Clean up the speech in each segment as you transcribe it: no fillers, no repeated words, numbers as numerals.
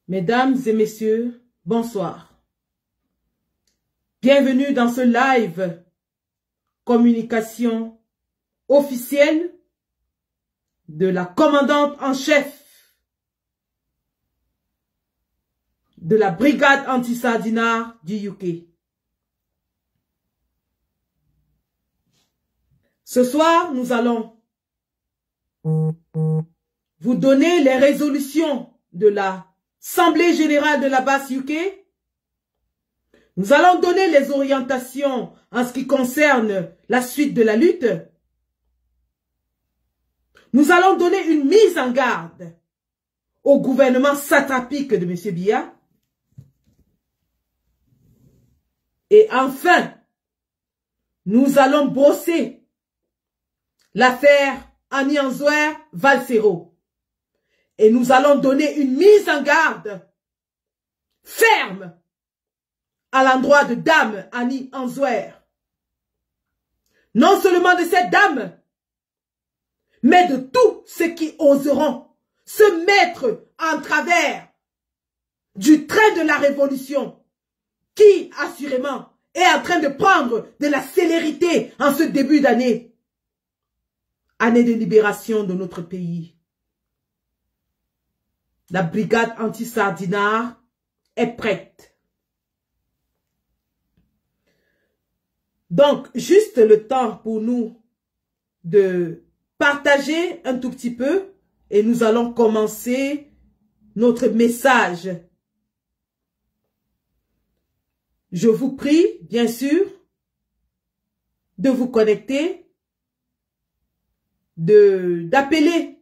Mesdames et messieurs, bonsoir. Bienvenue dans ce live communication officielle de la commandante en chef de la brigade anti-sardinard du UK. Ce soir, nous allons vous donner les résolutions de l'Assemblée générale de la base UK. Nous allons donner les orientations en ce qui concerne la suite de la lutte. Nous allons donner une mise en garde au gouvernement satrapique de M. Biya. Et enfin, nous allons brosser l'affaire Annie Anzouer-Valsero. Et nous allons donner une mise en garde ferme à l'endroit de dame Annie Anzouer. Non seulement de cette dame, mais de tous ceux qui oseront se mettre en travers du train de la révolution qui, assurément, est en train de prendre de la célérité en ce début d'année. Année de libération de notre pays. La brigade anti-sardinard est prête. Donc, juste le temps pour nous de partager un tout petit peu et nous allons commencer notre message. Je vous prie, bien sûr, de vous connecter, d'appeler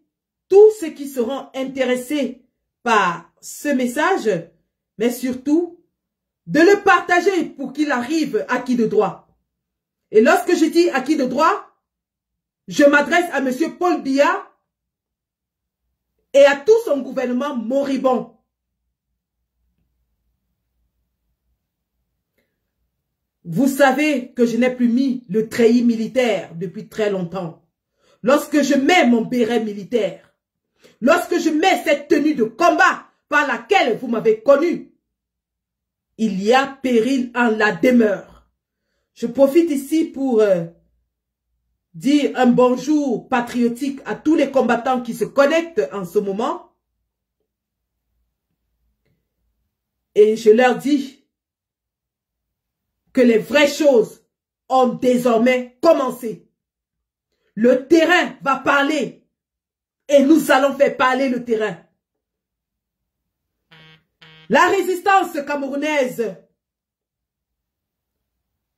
tous ceux qui seront intéressés par ce message, mais surtout de le partager pour qu'il arrive à qui de droit. Et lorsque je dis à qui de droit, je m'adresse à M. Paul Biya et à tout son gouvernement moribond. Vous savez que je n'ai plus mis le treillis militaire depuis très longtemps. Lorsque je mets mon béret militaire, lorsque je mets cette tenue de combat par laquelle vous m'avez connu, il y a péril en la demeure. Je profite ici pour dire un bonjour patriotique à tous les combattants qui se connectent en ce moment. Et je leur dis que les vraies choses ont désormais commencé. Le terrain va parler et nous allons faire parler le terrain. La résistance camerounaise,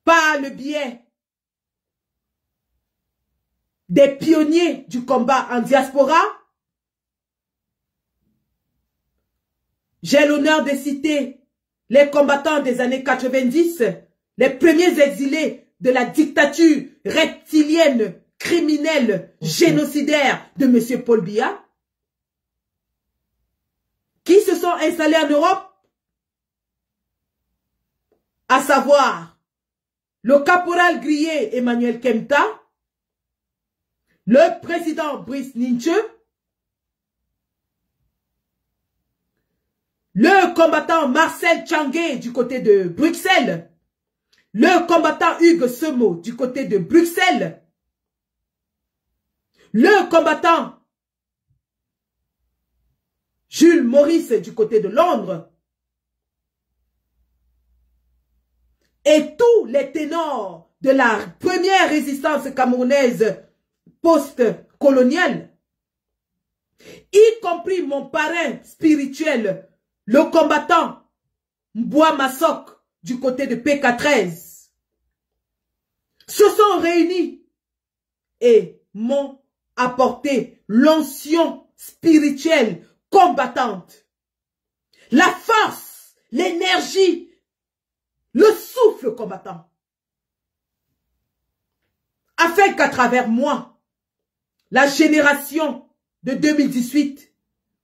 par le biais des pionniers du combat en diaspora, j'ai l'honneur de citer les combattants des années 90, les premiers exilés de la dictature reptilienne, criminelle, génocidaire de M. Paul Biya, qui se sont installés en Europe, à savoir le caporal grillé Emmanuel Kemta, le président Brice Ninche, le combattant Marcel Tchangé du côté de Bruxelles, le combattant Hugues Semo du côté de Bruxelles, le combattant Jules Maurice du côté de Londres, et tous les ténors de la première résistance camerounaise post-coloniale, y compris mon parrain spirituel, le combattant Mboua Massok du côté de PK13, se sont réunis et m'ont apporté l'onction spirituelle combattante, la force, l'énergie, le souffle combattant, afin qu'à travers moi, la génération de 2018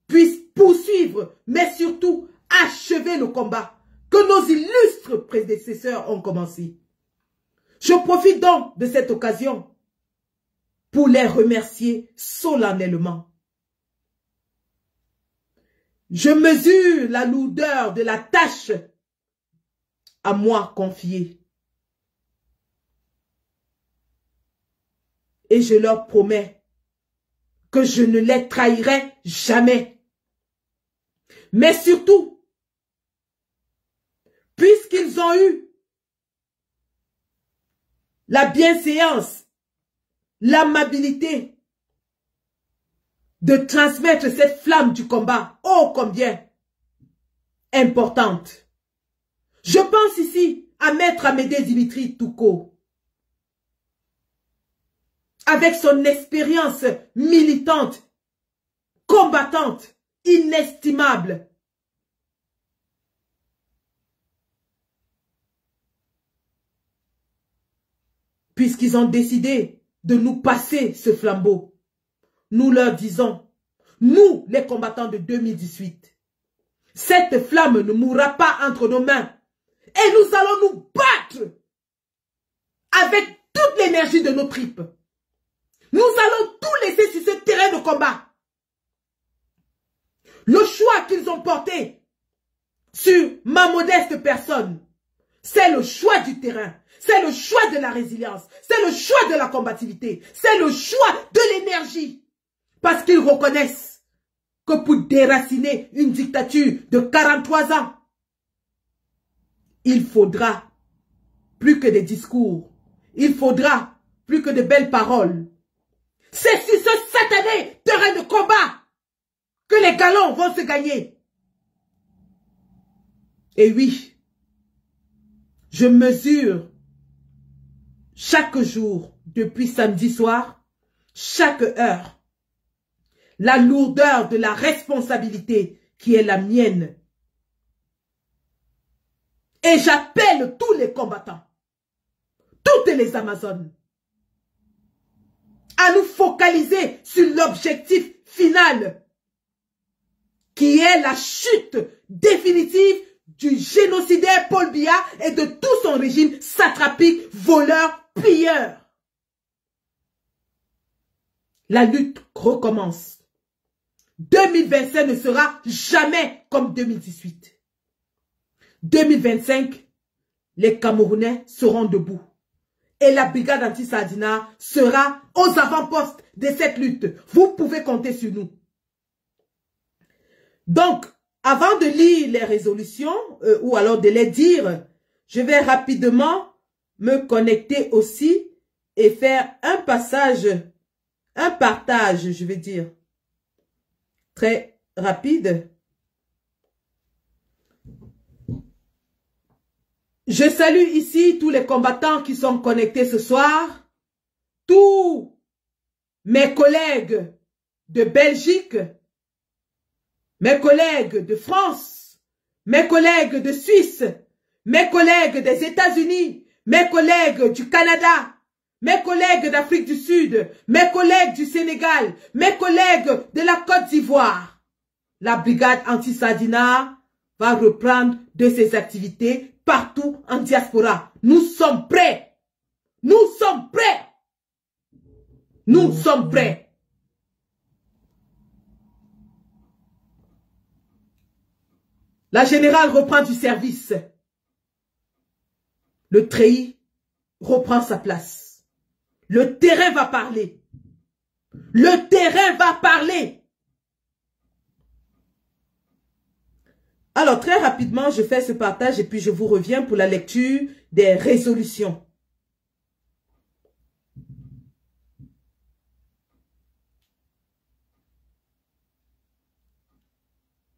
puisse poursuivre, mais surtout achever le combat que nos illustres prédécesseurs ont commencé. Je profite donc de cette occasion pour les remercier solennellement. Je mesure la lourdeur de la tâche à moi confiée. Et je leur promets que je ne les trahirai jamais. Mais surtout, puisqu'ils ont eu la bienséance, l'amabilité de transmettre cette flamme du combat, ô combien importante. Je pense ici à Maître Amédée Dimitri Touko, avec son expérience militante, combattante, inestimable. Puisqu'ils ont décidé de nous passer ce flambeau, nous leur disons, nous les combattants de 2018, cette flamme ne mourra pas entre nos mains et nous allons nous battre avec toute l'énergie de nos tripes. Nous allons tout laisser sur ce terrain de combat. Le choix qu'ils ont porté sur ma modeste personne, c'est le choix du terrain, c'est le choix de la résilience, c'est le choix de la combativité, c'est le choix de l'énergie. Parce qu'ils reconnaissent que pour déraciner une dictature de 43 ans, il faudra plus que des discours, il faudra plus que de belles paroles. C'est sur ce satané terrain de combat que les galons vont se gagner. Et oui, je mesure chaque jour, depuis samedi soir, chaque heure, la lourdeur de la responsabilité qui est la mienne. Et j'appelle tous les combattants, toutes les Amazones, à nous focaliser sur l'objectif final, qui est la chute définitive du génocidaire Paul Biya et de tout son régime satrapique, voleur, pilleur. La lutte recommence. 2025 ne sera jamais comme 2018. 2025, les Camerounais seront debout. Et la brigade anti-Sardina sera aux avant-postes de cette lutte. Vous pouvez compter sur nous. Donc, avant de lire les résolutions, ou alors de les dire, je vais rapidement me connecter aussi et faire un passage, un partage, je vais dire, très rapide. Je salue ici tous les combattants qui sont connectés ce soir, tous mes collègues de Belgique, mes collègues de France, mes collègues de Suisse, mes collègues des États-Unis, mes collègues du Canada, mes collègues d'Afrique du Sud, mes collègues du Sénégal, mes collègues de la Côte d'Ivoire. La brigade anti-Sardina va reprendre de ses activités partout en diaspora. Nous sommes prêts. Nous sommes prêts. Nous sommes prêts. La générale reprend du service. Le treillis reprend sa place. Le terrain va parler. Le terrain va parler. Alors, très rapidement, je fais ce partage et puis je vous reviens pour la lecture des résolutions.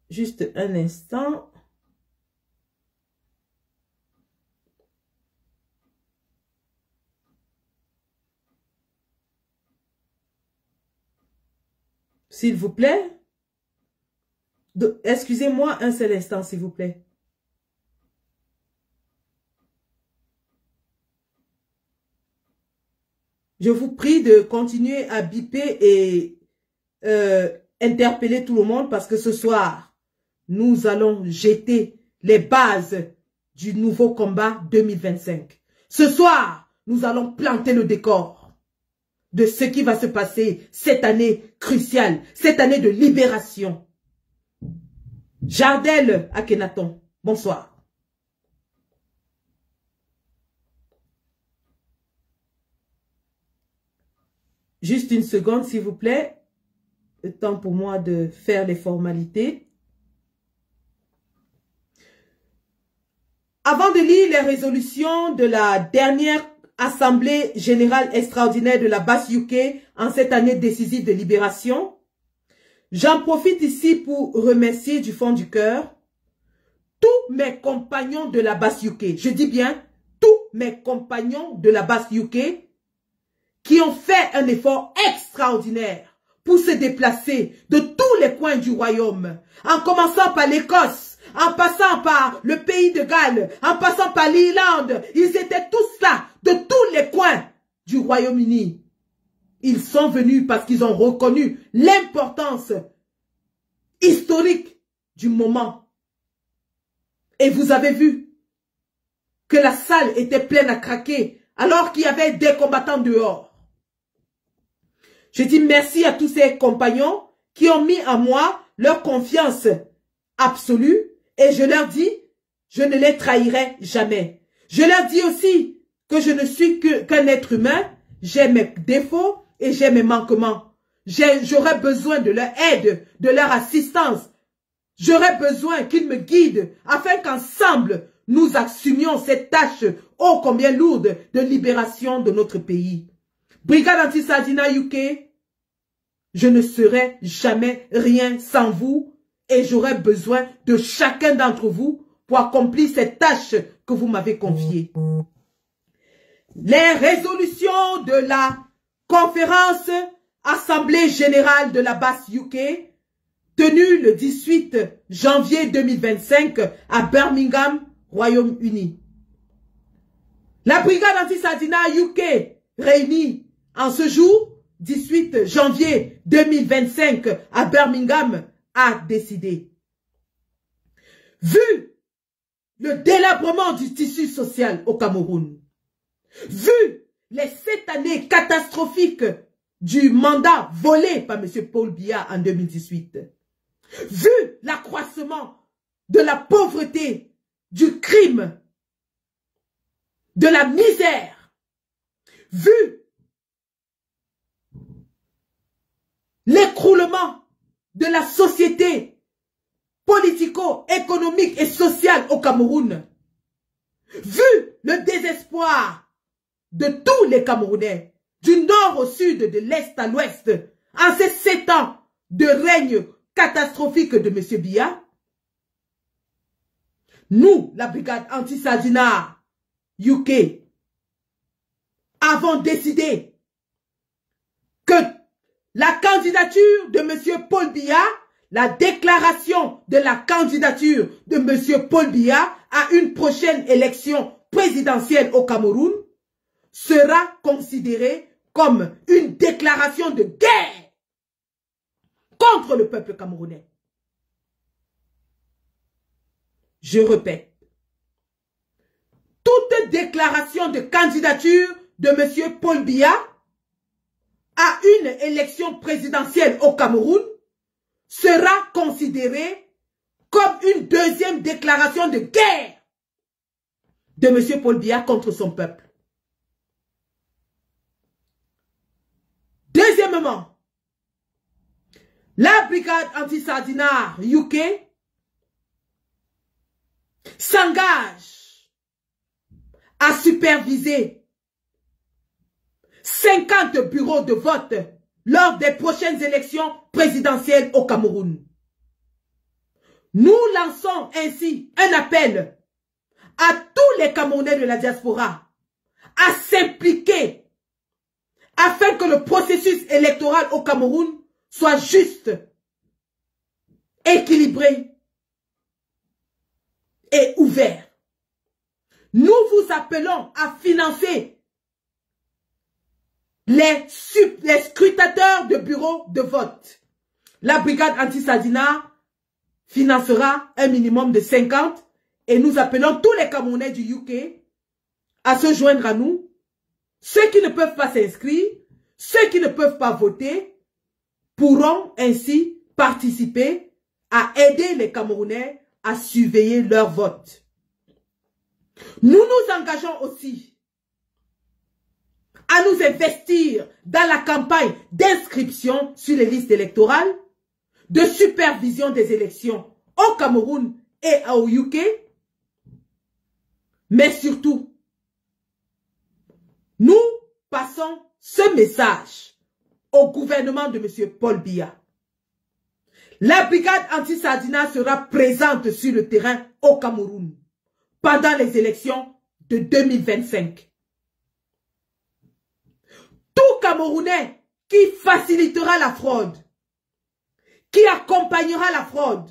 Juste un instant. S'il vous plaît. Excusez-moi un seul instant, s'il vous plaît. Je vous prie de continuer à biper et interpeller tout le monde parce que ce soir, nous allons jeter les bases du nouveau combat 2025. Ce soir, nous allons planter le décor de ce qui va se passer cette année cruciale, cette année de libération. Jardel Akhenaton, bonsoir. Juste une seconde, s'il vous plaît. Le temps pour moi de faire les formalités. Avant de lire les résolutions de la dernière Assemblée générale extraordinaire de la BAS UK en cette année décisive de libération, j'en profite ici pour remercier du fond du cœur tous mes compagnons de la BAS UK. Je dis bien tous mes compagnons de la BAS UK qui ont fait un effort extraordinaire pour se déplacer de tous les coins du royaume, en commençant par l'Écosse, en passant par le pays de Galles, en passant par l'Irlande. Ils étaient tous là, de tous les coins du Royaume-Uni. Ils sont venus parce qu'ils ont reconnu l'importance historique du moment. Et vous avez vu que la salle était pleine à craquer alors qu'il y avait des combattants dehors. Je dis merci à tous ces compagnons qui ont mis en moi leur confiance absolue et je leur dis, je ne les trahirai jamais. Je leur dis aussi que je ne suis qu'un être humain, j'ai mes défauts et j'ai mes manquements. J'aurais besoin de leur aide, de leur assistance. J'aurais besoin qu'ils me guident afin qu'ensemble, nous assumions cette tâche ô combien lourde de libération de notre pays. Brigade Anti-Sardina UK, je ne serai jamais rien sans vous et j'aurai besoin de chacun d'entre vous pour accomplir cette tâche que vous m'avez confiée. Les résolutions de la conférence Assemblée générale de la BAS UK tenue le 18 janvier 2025 à Birmingham, Royaume-Uni. La brigade anti-Sardina UK réunie en ce jour, 18 janvier 2025 à Birmingham, a décidé. Vu le délabrement du tissu social au Cameroun, vu les 7 années catastrophiques du mandat volé par M. Paul Biya en 2018, vu l'accroissement de la pauvreté, du crime, de la misère, vu l'écroulement de la société politico-économique et sociale au Cameroun, vu le désespoir de tous les Camerounais, du nord au sud, de l'est à l'ouest, en ces 7 ans de règne catastrophique de M. Biya, nous, la brigade anti-Sardina UK, avons décidé que la candidature de M. Paul Biya, la déclaration de la candidature de M. Paul Biya à une prochaine élection présidentielle au Cameroun sera considérée comme une déclaration de guerre contre le peuple camerounais. Je répète, toute déclaration de candidature de M. Paul Biya à une élection présidentielle au Cameroun sera considérée comme une deuxième déclaration de guerre de M. Paul Biya contre son peuple. Deuxièmement, la brigade anti-Sardinat UK s'engage à superviser 50 bureaux de vote lors des prochaines élections présidentielles au Cameroun. Nous lançons ainsi un appel à tous les Camerounais de la diaspora à s'impliquer afin que le processus électoral au Cameroun soit juste, équilibré et ouvert. Nous vous appelons à financer les scrutateurs de bureaux de vote. La brigade anti-Sardinat financera un minimum de 50 et nous appelons tous les Camerounais du UK à se joindre à nous. Ceux qui ne peuvent pas s'inscrire, ceux qui ne peuvent pas voter, pourront ainsi participer à aider les Camerounais à surveiller leur vote. Nous nous engageons aussi à nous investir dans la campagne d'inscription sur les listes électorales, de supervision des élections au Cameroun et au UK, mais surtout, nous passons ce message au gouvernement de M. Paul Biya. La brigade anti-Sardinat sera présente sur le terrain au Cameroun pendant les élections de 2025. Tout Camerounais qui facilitera la fraude, qui accompagnera la fraude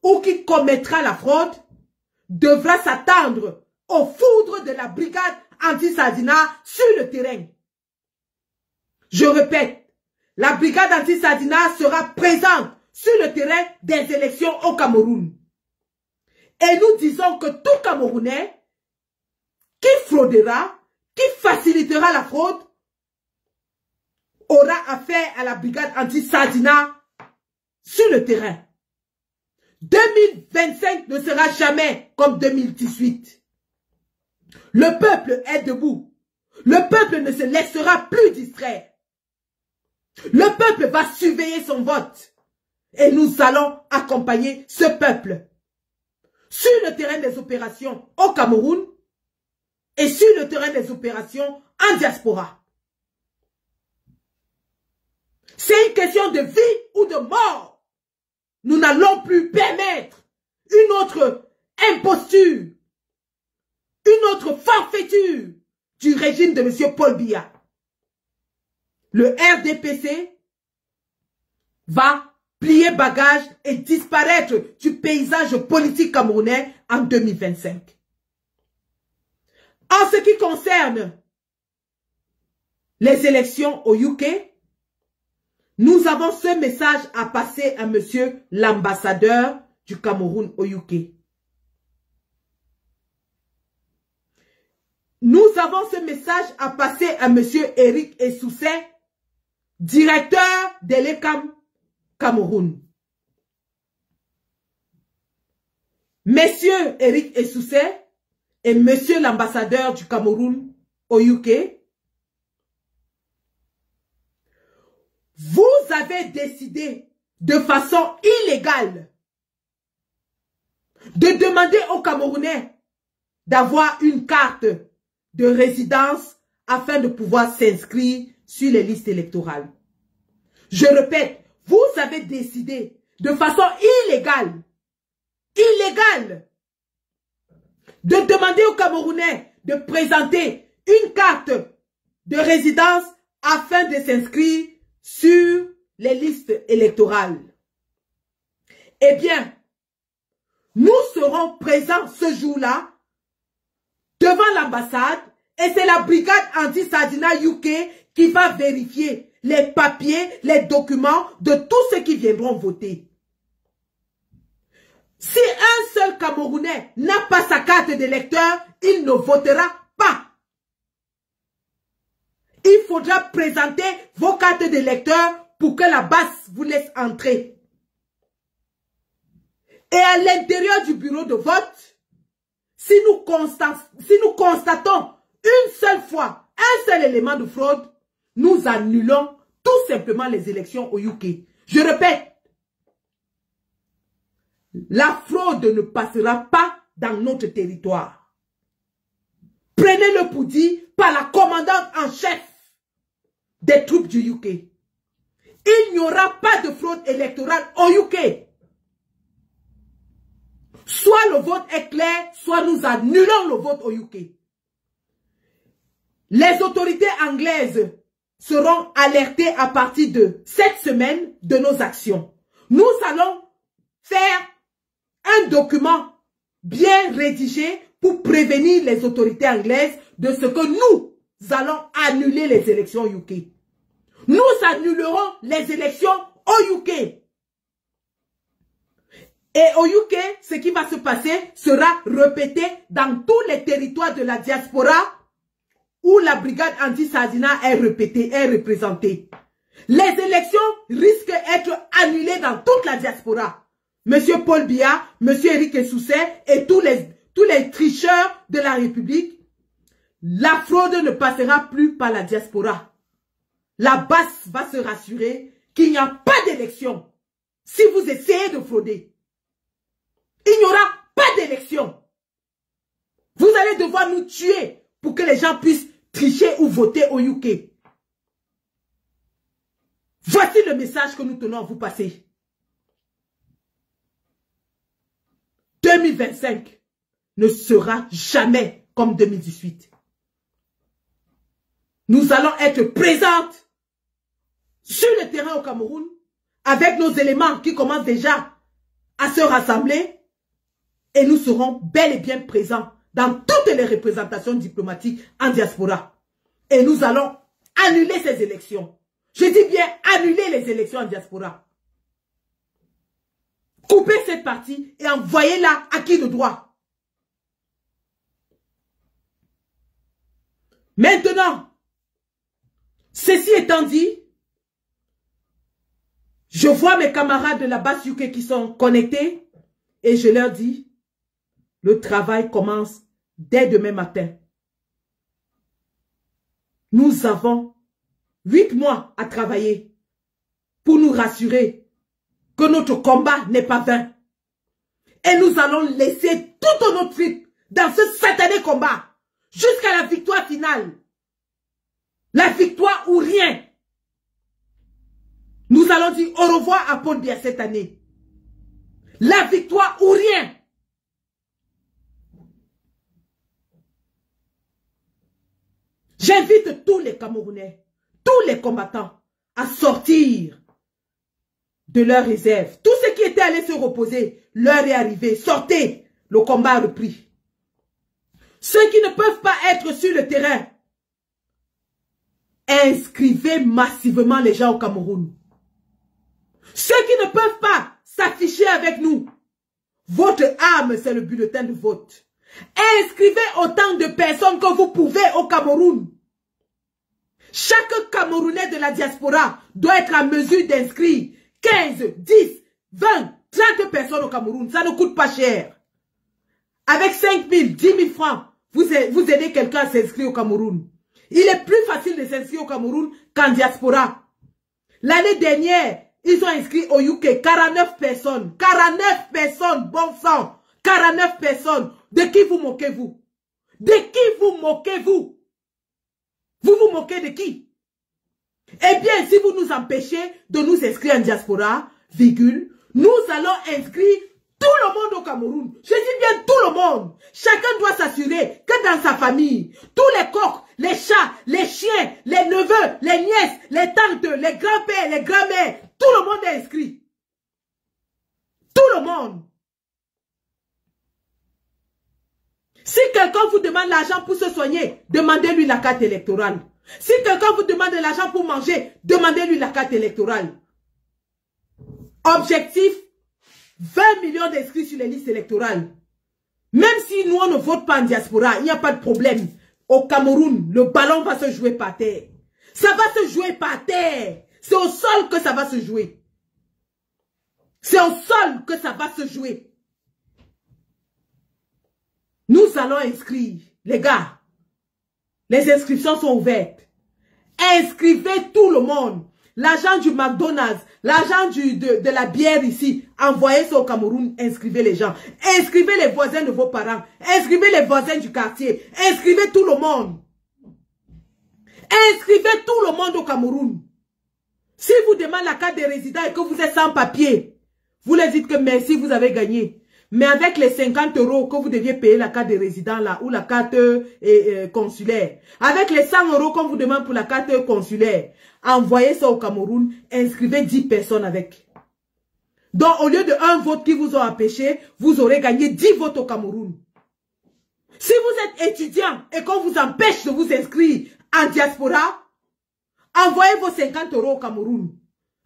ou qui commettra la fraude devra s'attendre aux foudres de la brigade anti-Sardinat sur le terrain. Je répète, la brigade anti-Sardinat sera présente sur le terrain des élections au Cameroun. Et nous disons que tout Camerounais qui fraudera, qui facilitera la fraude, aura affaire à la brigade anti-Sardinat sur le terrain. 2025 ne sera jamais comme 2018. Le peuple est debout. Le peuple ne se laissera plus distraire. Le peuple va surveiller son vote. Et nous allons accompagner ce peuple sur le terrain des opérations au Cameroun et sur le terrain des opérations en diaspora. C'est une question de vie ou de mort. Nous n'allons plus permettre une autre imposture, une autre forfaiture du régime de M. Paul Biya. Le RDPC va plier bagage et disparaître du paysage politique camerounais en 2025. En ce qui concerne les élections au UK, nous avons ce message à passer à monsieur l'ambassadeur du Cameroun au UK. Nous avons ce message à passer à monsieur Eric Essoussé, directeur de l'ECAM Cameroun. Monsieur Eric Essoussé et monsieur l'ambassadeur du Cameroun au UK, vous avez décidé de façon illégale de demander aux Camerounais d'avoir une carte de résidence afin de pouvoir s'inscrire sur les listes électorales. Je répète, vous avez décidé de façon illégale, de demander aux Camerounais de présenter une carte de résidence afin de s'inscrire sur les listes électorales. Eh bien, nous serons présents ce jour-là devant l'ambassade et c'est la brigade anti-Sardinat UK qui va vérifier les papiers, les documents de tous ceux qui viendront voter. Si un seul Camerounais n'a pas sa carte d'électeur, il ne votera pas. Il faudra présenter vos cartes d'électeur pour que la base vous laisse entrer. Et à l'intérieur du bureau de vote, si nous constatons une seule fois un seul élément de fraude, nous annulons tout simplement les élections au UK. Je répète, la fraude ne passera pas dans notre territoire. Prenez-le pour dire par la commandante en chef des troupes du UK. Il n'y aura pas de fraude électorale au UK. Soit le vote est clair, soit nous annulons le vote au UK. Les autorités anglaises seront alertées à partir de cette semaine de nos actions. Nous allons faire un document bien rédigé pour prévenir les autorités anglaises de ce que nous allons annuler les élections au UK. Nous annulerons les élections au UK. Et au UK, ce qui va se passer sera répété dans tous les territoires de la diaspora où la brigade anti-Sardina est représentée. Les élections risquent d'être annulées dans toute la diaspora. Monsieur Paul Biya, Monsieur Eric Essousset et tous les tricheurs de la République, la fraude ne passera plus par la diaspora. La base va se rassurer qu'il n'y a pas d'élection si vous essayez de frauder. Il n'y aura pas d'élection. Vous allez devoir nous tuer pour que les gens puissent tricher ou voter au UK. Voici le message que nous tenons à vous passer. 2025 ne sera jamais comme 2018. Nous allons être présentes sur le terrain au Cameroun avec nos éléments qui commencent déjà à se rassembler et nous serons bel et bien présents dans toutes les représentations diplomatiques en diaspora. Et nous allons annuler ces élections. Je dis bien annuler les élections en diaspora. Coupez cette partie et envoyez-la à qui de droit. Maintenant, ceci étant dit, je vois mes camarades de la base UK qui sont connectés et je leur dis, le travail commence dès demain matin. Nous avons 8 mois à travailler pour nous rassurer que notre combat n'est pas vain. Et nous allons laisser toute notre tripes dans ce satané combat jusqu'à la victoire finale. La victoire ou rien. Nous allons dire au revoir à Paul Biya cette année. La victoire ou rien. J'invite tous les Camerounais, tous les combattants à sortir de leur réserve. Tous ceux qui étaient allés se reposer, l'heure est arrivée. Sortez, le combat a repris. Ceux qui ne peuvent pas être sur le terrain, inscrivez massivement les gens au Cameroun. Ceux qui ne peuvent pas s'afficher avec nous, votre âme, c'est le bulletin de vote. Inscrivez autant de personnes que vous pouvez au Cameroun. Chaque Camerounais de la diaspora doit être en mesure d'inscrire 15, 10, 20, 30 personnes au Cameroun. Ça ne coûte pas cher. Avec 5 000, 10 000 francs, vous aidez quelqu'un à s'inscrire au Cameroun. Il est plus facile de s'inscrire au Cameroun qu'en diaspora. L'année dernière, ils ont inscrit au UK 49 personnes. 49 personnes, bon sang. 49 personnes. De qui vous moquez-vous? De qui vous moquez-vous? Vous vous moquez de qui? Eh bien, si vous nous empêchez de nous inscrire en diaspora, virgule, nous allons inscrire tout le monde au Cameroun. Je dis bien tout le monde. Chacun doit s'assurer que dans sa famille, tous les coqs, les chats, les chiens, les neveux, les nièces, les tantes, les grands-pères, les grands-mères, tout le monde est inscrit. Tout le monde. Si quelqu'un vous demande l'argent pour se soigner, demandez-lui la carte électorale. Si quelqu'un vous demande de l'argent pour manger, demandez-lui la carte électorale. Objectif, 20 millions d'inscrits sur les listes électorales. Même si nous, on ne vote pas en diaspora, il n'y a pas de problème. Au Cameroun, le ballon va se jouer par terre. Ça va se jouer par terre. C'est au sol que ça va se jouer. C'est au sol que ça va se jouer. Nous allons inscrire, les gars. Les inscriptions sont ouvertes. Inscrivez tout le monde. L'agent du McDonald's, l'agent de la bière ici, envoyez ça au Cameroun, inscrivez les gens. Inscrivez les voisins de vos parents. Inscrivez les voisins du quartier. Inscrivez tout le monde. Inscrivez tout le monde au Cameroun. Si vous demandez la carte de résident et que vous êtes sans papier, vous leur dites que merci, vous avez gagné. Mais avec les 50 € que vous deviez payer la carte de résident là, ou la carte consulaire, avec les 100 € qu'on vous demande pour la carte consulaire, envoyez ça au Cameroun, inscrivez 10 personnes avec. Donc au lieu de 1 vote qui vous ont empêché, vous aurez gagné 10 votes au Cameroun. Si vous êtes étudiant et qu'on vous empêche de vous inscrire en diaspora, envoyez vos 50 € au Cameroun.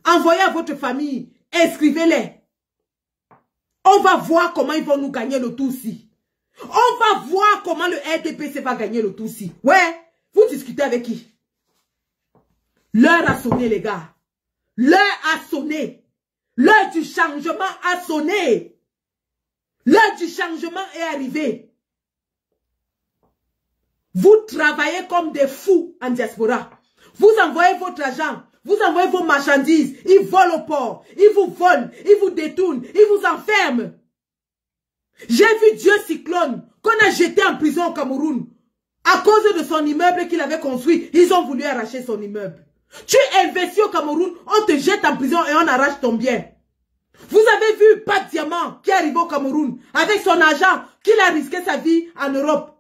Envoyez à votre famille, inscrivez-les. On va voir comment ils vont nous gagner le Tutsi. On va voir comment le RDPC va gagner le Tutsi. Ouais, vous discutez avec qui? L'heure a sonné, les gars. L'heure a sonné. L'heure du changement a sonné. L'heure du changement est arrivée. Vous travaillez comme des fous en diaspora. Vous envoyez votre argent. Vous envoyez vos marchandises, ils volent au port, ils vous volent, ils vous détournent, ils vous enferment. J'ai vu Dieu Cyclone, qu'on a jeté en prison au Cameroun. À cause de son immeuble qu'il avait construit, ils ont voulu arracher son immeuble. Tu investis au Cameroun, on te jette en prison et on arrache ton bien. Vous avez vu Pat Diamant qui est arrivé au Cameroun avec son argent, qu'il a risqué sa vie en Europe.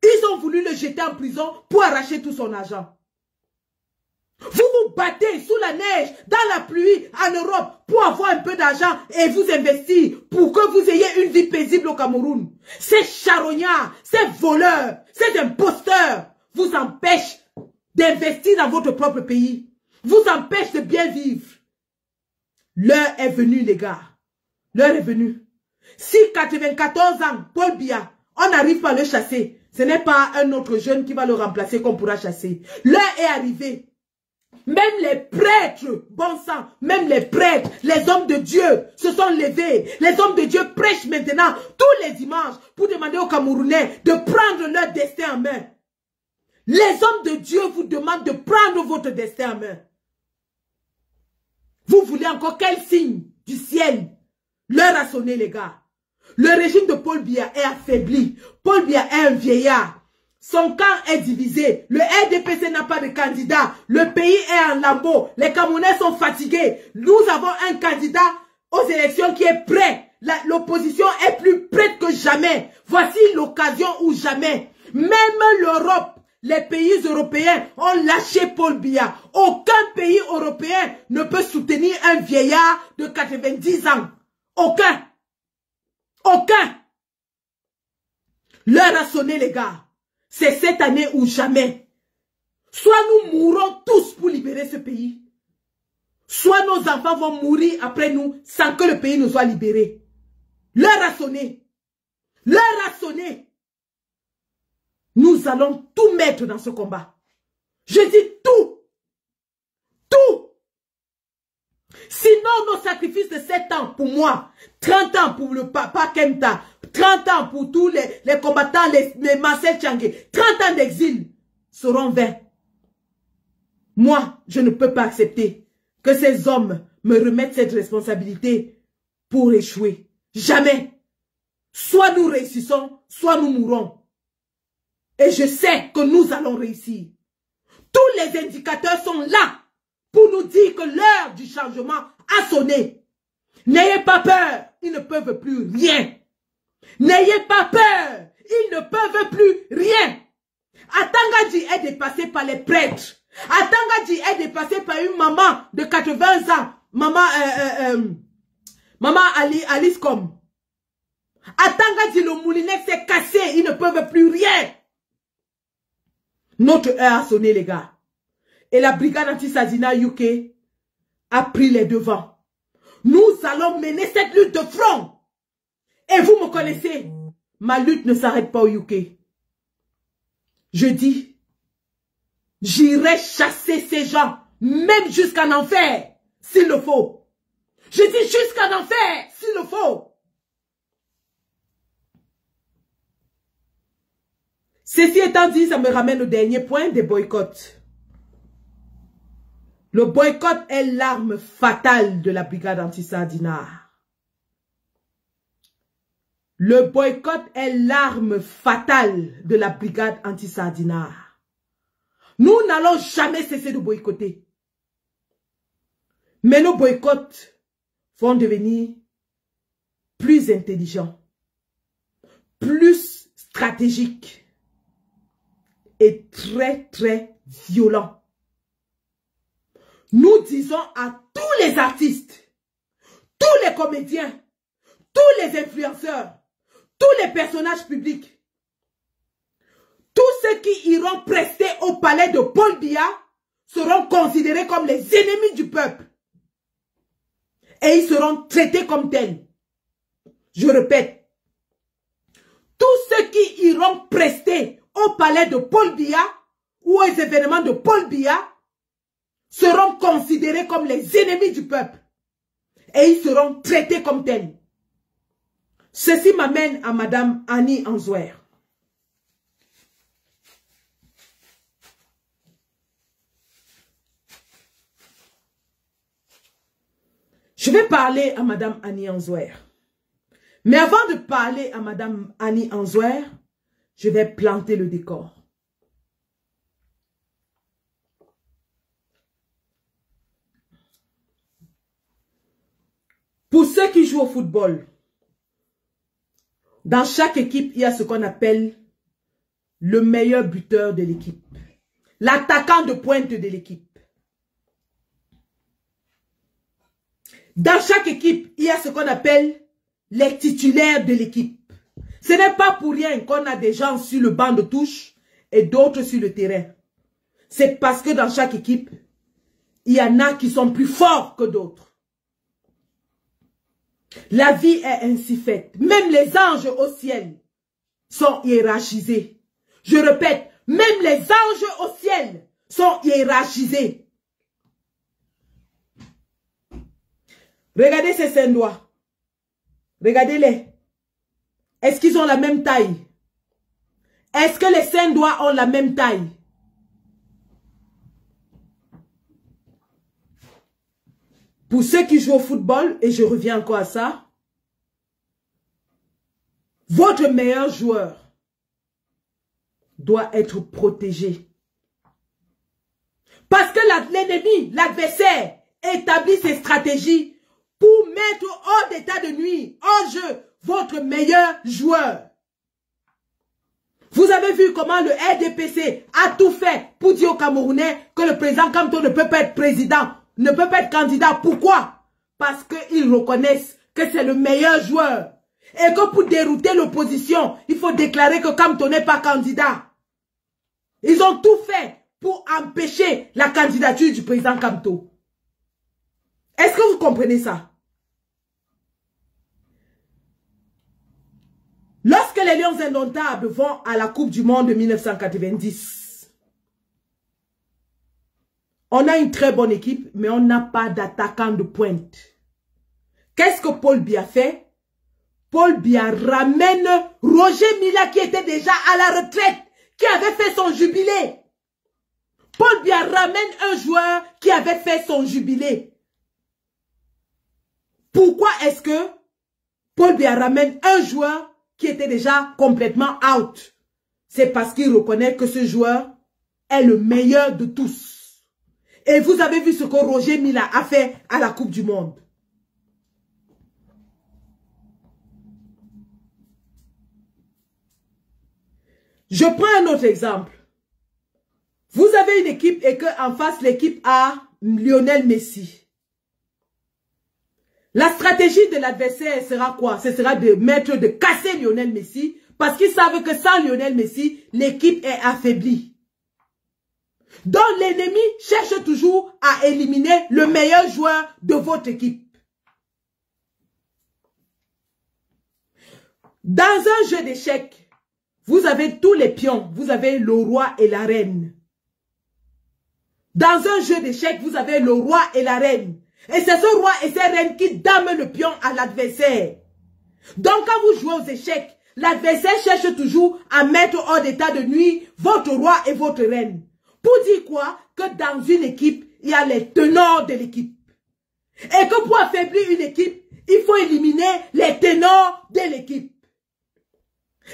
Ils ont voulu le jeter en prison pour arracher tout son argent. Vous vous battez sous la neige, dans la pluie, en Europe, pour avoir un peu d'argent et vous investir pour que vous ayez une vie paisible au Cameroun. Ces charognards, ces voleurs, ces imposteurs vous empêchent d'investir dans votre propre pays. Vous empêchent de bien vivre. L'heure est venue, les gars. L'heure est venue. Si 94 ans, Paul Biya, on n'arrive pas à le chasser, ce n'est pas un autre jeune qui va le remplacer qu'on pourra chasser. L'heure est arrivée. Même les prêtres, bon sang, même les prêtres, les hommes de Dieu se sont levés. Les hommes de Dieu prêchent maintenant tous les dimanches pour demander aux Camerounais de prendre leur destin en main. Les hommes de Dieu vous demandent de prendre votre destin en main. Vous voulez encore quel signe du ciel? L'heure a sonné, les gars. Le régime de Paul Biya est affaibli. Paul Biya est un vieillard. Son camp est divisé. Le RDPC n'a pas de candidat. Le pays est en lambeaux. Les Camerounais sont fatigués. Nous avons un candidat aux élections qui est prêt. L'opposition est plus prête que jamais. Voici l'occasion ou jamais. Même l'Europe, les pays européens ont lâché Paul Biya. Aucun pays européen ne peut soutenir un vieillard de 90 ans. Aucun. Aucun. L'heure a sonné, les gars. C'est cette année ou jamais. Soit nous mourrons tous pour libérer ce pays, soit nos enfants vont mourir après nous sans que le pays nous soit libéré. L'heure a sonné. L'heure a sonné. Nous allons tout mettre dans ce combat. Je dis tout. Tout. Sinon, nos sacrifices de 7 ans pour moi, 30 ans pour le papa Kenta, 30 ans pour tous les combattants, les Marcel Tchangé, 30 ans d'exil seront vains. Moi, je ne peux pas accepter que ces hommes me remettent cette responsabilité pour échouer. Jamais. Soit nous réussissons, soit nous mourrons. Et je sais que nous allons réussir. Tous les indicateurs sont là pour nous dire que l'heure du changement a sonné. N'ayez pas peur, ils ne peuvent plus rien. N'ayez pas peur, ils ne peuvent plus rien. Atangadji est dépassé par les prêtres. Atangadji est dépassé par une maman de 80 ans. Maman Alice Com. Atangadji, le moulinet s'est cassé, ils ne peuvent plus rien. Notre heure a sonné, les gars. Et la brigade anti-Sadina UK a pris les devants. Nous allons mener cette lutte de front. Et vous me connaissez, ma lutte ne s'arrête pas au UK. Je dis, j'irai chasser ces gens, même jusqu'en enfer, s'il le faut. Je dis jusqu'en enfer, s'il le faut. Ceci étant dit, ça me ramène au dernier point des boycotts. Le boycott est l'arme fatale de la brigade anti-Sardinard. Le boycott est l'arme fatale de la brigade anti-Sardinard. Nous n'allons jamais cesser de boycotter. Mais nos boycotts vont devenir plus intelligents, plus stratégiques et très, très violents. Nous disons à tous les artistes, tous les comédiens, tous les influenceurs, tous les personnages publics, tous ceux qui iront prester au palais de Paul Biya seront considérés comme les ennemis du peuple. Et ils seront traités comme tels. Je répète, tous ceux qui iront prester au palais de Paul Biya ou aux événements de Paul Biya seront considérés comme les ennemis du peuple. Et ils seront traités comme tels. Ceci m'amène à Madame Annie Anzouer. Je vais parler à Madame Annie Anzouer. Mais avant de parler à Madame Annie Anzouer, je vais planter le décor. Pour ceux qui jouent au football, dans chaque équipe, il y a ce qu'on appelle le meilleur buteur de l'équipe. L'attaquant de pointe de l'équipe. Dans chaque équipe, il y a ce qu'on appelle les titulaires de l'équipe. Ce n'est pas pour rien qu'on a des gens sur le banc de touche et d'autres sur le terrain. C'est parce que dans chaque équipe, il y en a qui sont plus forts que d'autres. La vie est ainsi faite. Même les anges au ciel sont hiérarchisés. Je répète, même les anges au ciel sont hiérarchisés. Regardez ces 5 doigts. Regardez-les. Est-ce qu'ils ont la même taille? Est-ce que les 5 doigts ont la même taille? Pour ceux qui jouent au football, et je reviens encore à ça, votre meilleur joueur doit être protégé. Parce que l'ennemi, l'adversaire, établit ses stratégies pour mettre hors d'état de nuire, en jeu, votre meilleur joueur. Vous avez vu comment le RDPC a tout fait pour dire aux Camerounais que le président Kamto ne peut pas être président, ne peut pas être candidat. Pourquoi? Parce qu'ils reconnaissent que c'est le meilleur joueur. Et que pour dérouter l'opposition, il faut déclarer que Kamto n'est pas candidat. Ils ont tout fait pour empêcher la candidature du président Kamto. Est-ce que vous comprenez ça? Lorsque les Lions indomptables vont à la Coupe du Monde de 1990, on a une très bonne équipe, mais on n'a pas d'attaquant de pointe. Qu'est-ce que Paul Biya fait? Paul Biya ramène Roger Mila qui était déjà à la retraite, qui avait fait son jubilé. Paul Biya ramène un joueur qui avait fait son jubilé. Pourquoi est-ce que Paul Biya ramène un joueur qui était déjà complètement out? C'est parce qu'il reconnaît que ce joueur est le meilleur de tous. Et vous avez vu ce que Roger Mila a fait à la Coupe du Monde. Je prends un autre exemple. Vous avez une équipe et qu'en face, l'équipe a Lionel Messi. La stratégie de l'adversaire sera quoi? Ce sera de casser Lionel Messi parce qu'ils savent que sans Lionel Messi, l'équipe est affaiblie. Donc l'ennemi cherche toujours à éliminer le meilleur joueur de votre équipe. Dans un jeu d'échecs, vous avez tous les pions. Vous avez le roi et la reine. Dans un jeu d'échecs, vous avez le roi et la reine. Et c'est ce roi et ces reines qui dament le pion à l'adversaire. Donc quand vous jouez aux échecs, l'adversaire cherche toujours à mettre hors d'état de nuire votre roi et votre reine. Pour dire quoi? Que dans une équipe, il y a les tenors de l'équipe. Et que pour affaiblir une équipe, il faut éliminer les ténors de l'équipe.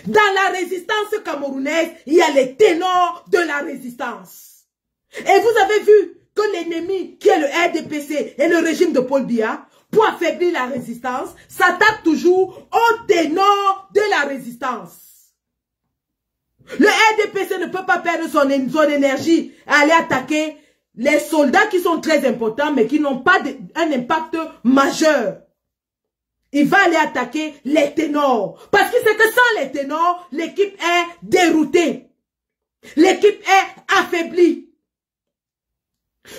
Dans la résistance camerounaise, il y a les ténors de la résistance. Et vous avez vu que l'ennemi, qui est le RDPC et le régime de Paul Biya, pour affaiblir la résistance, s'attaque toujours aux ténors de la résistance. Le RDPC ne peut pas perdre son énergie à aller attaquer les soldats qui sont très importants, mais qui n'ont pas un impact majeur. Il va aller attaquer les ténors. Parce qu'il sait que sans les ténors, l'équipe est déroutée. L'équipe est affaiblie.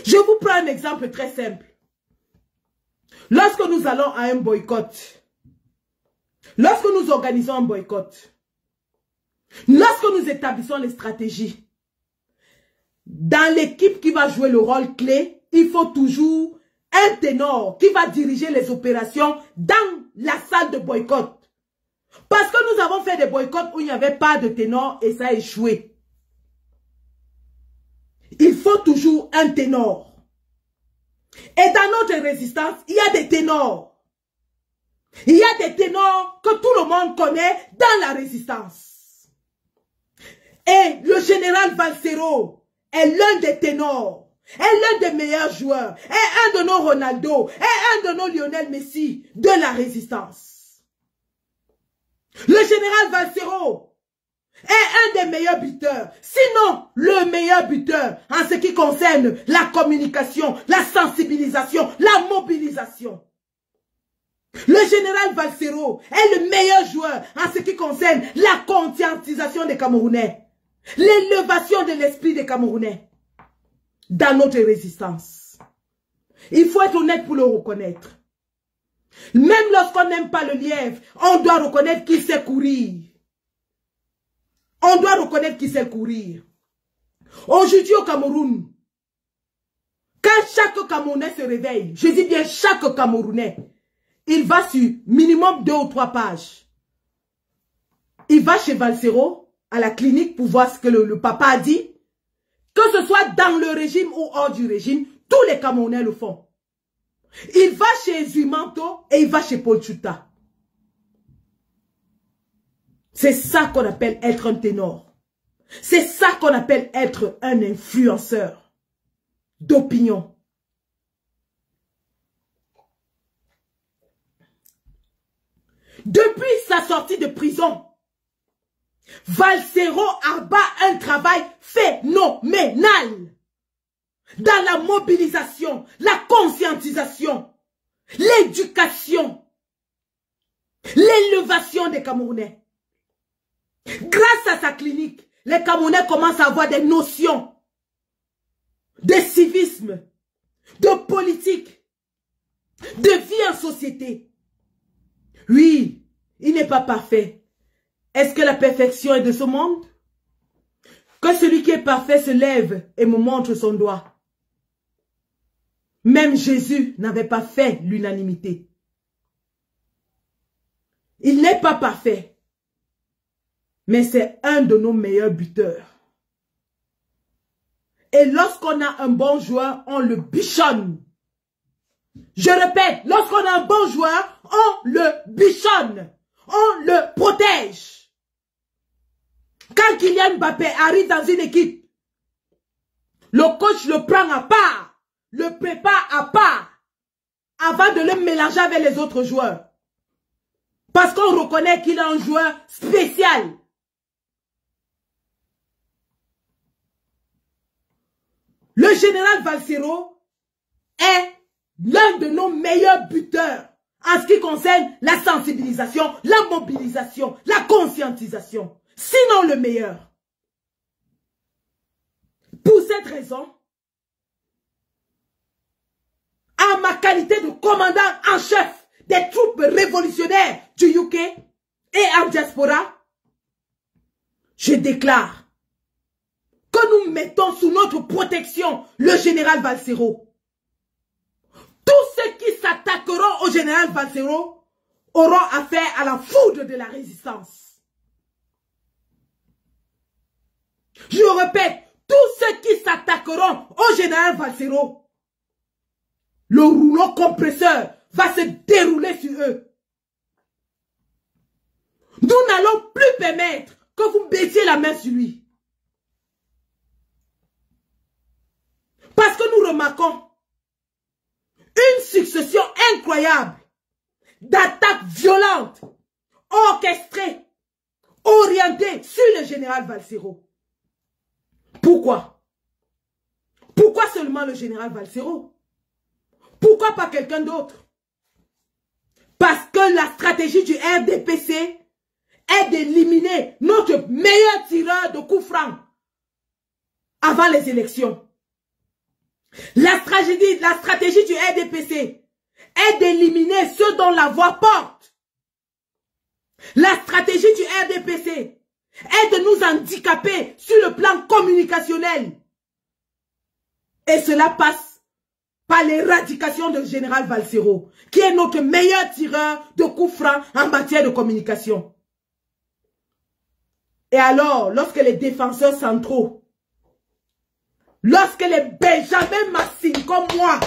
Je vous prends un exemple très simple. Lorsque nous allons à un boycott, lorsque nous organisons un boycott, lorsque nous établissons les stratégies, dans l'équipe qui va jouer le rôle clé, il faut toujours un ténor qui va diriger les opérations dans la salle de boycott. Parce que nous avons fait des boycotts où il n'y avait pas de ténor et ça a échoué. Il faut toujours un ténor. Et dans notre résistance, il y a des ténors. Il y a des ténors que tout le monde connaît dans la résistance. Et le général Valsero est l'un des ténors, est l'un des meilleurs joueurs, est un de nos Ronaldo, est un de nos Lionel Messi de la résistance. Le général Valsero est un des meilleurs buteurs, sinon le meilleur buteur en ce qui concerne la communication, la sensibilisation, la mobilisation. Le général Valsero est le meilleur joueur en ce qui concerne la conscientisation des Camerounais, l'élévation de l'esprit des Camerounais dans notre résistance. Il faut être honnête pour le reconnaître. Même lorsqu'on n'aime pas le lièvre, on doit reconnaître qu'il sait courir. On doit reconnaître qu'il sait courir. Aujourd'hui au Cameroun, quand chaque Camerounais se réveille, je dis bien chaque Camerounais, il va sur minimum 2 ou 3 pages. Il va chez Valsero, à la clinique, pour voir ce que le papa a dit. Que ce soit dans le régime ou hors du régime, tous les Camerounais le font. Il va chez Zuimanto et il va chez Paul Chuta. C'est ça qu'on appelle être un ténor. C'est ça qu'on appelle être un influenceur d'opinion. Depuis sa sortie de prison, Valsero abat un travail phénoménal dans la mobilisation, la conscientisation, l'éducation, l'élévation des Camerounais. Grâce à sa clinique, les Camerounais commencent à avoir des notions de civisme, de politique, de vie en société. Oui, il n'est pas parfait. Est-ce que la perfection est de ce monde? Que celui qui est parfait se lève et me montre son doigt. Même Jésus n'avait pas fait l'unanimité. Il n'est pas parfait. Mais c'est un de nos meilleurs buteurs. Et lorsqu'on a un bon joueur, on le bichonne. Je répète, lorsqu'on a un bon joueur, on le bichonne. On le protège. Quand Kylian Mbappé arrive dans une équipe, le coach le prend à part, le prépare à part, avant de le mélanger avec les autres joueurs. Parce qu'on reconnaît qu'il est un joueur spécial. Le général Valsero est l'un de nos meilleurs buteurs en ce qui concerne la sensibilisation, la mobilisation, la conscientisation. Sinon le meilleur. Pour cette raison, en ma qualité de commandant en chef des troupes révolutionnaires du UK et en diaspora, je déclare que nous mettons sous notre protection le général Valsero. Tous ceux qui s'attaqueront au général Valsero auront affaire à la foudre de la résistance. Je répète, tous ceux qui s'attaqueront au général Valsero, le rouleau compresseur va se dérouler sur eux. Nous n'allons plus permettre que vous mettiez la main sur lui. Parce que nous remarquons une succession incroyable d'attaques violentes, orchestrées, orientées sur le général Valsero. Pourquoi? Pourquoi seulement le général Valsero? Pourquoi pas quelqu'un d'autre? Parce que la stratégie du RDPC est d'éliminer notre meilleur tireur de coups francs avant les élections. La stratégie du RDPC est d'éliminer ceux dont la voix porte. La stratégie du RDPC est de nous handicaper sur le plan communicationnel. Et cela passe par l'éradication du général Valsero, qui est notre meilleur tireur de coups francs en matière de communication. Et alors, lorsque les défenseurs centraux, lorsque les Benjamin Massing comme moi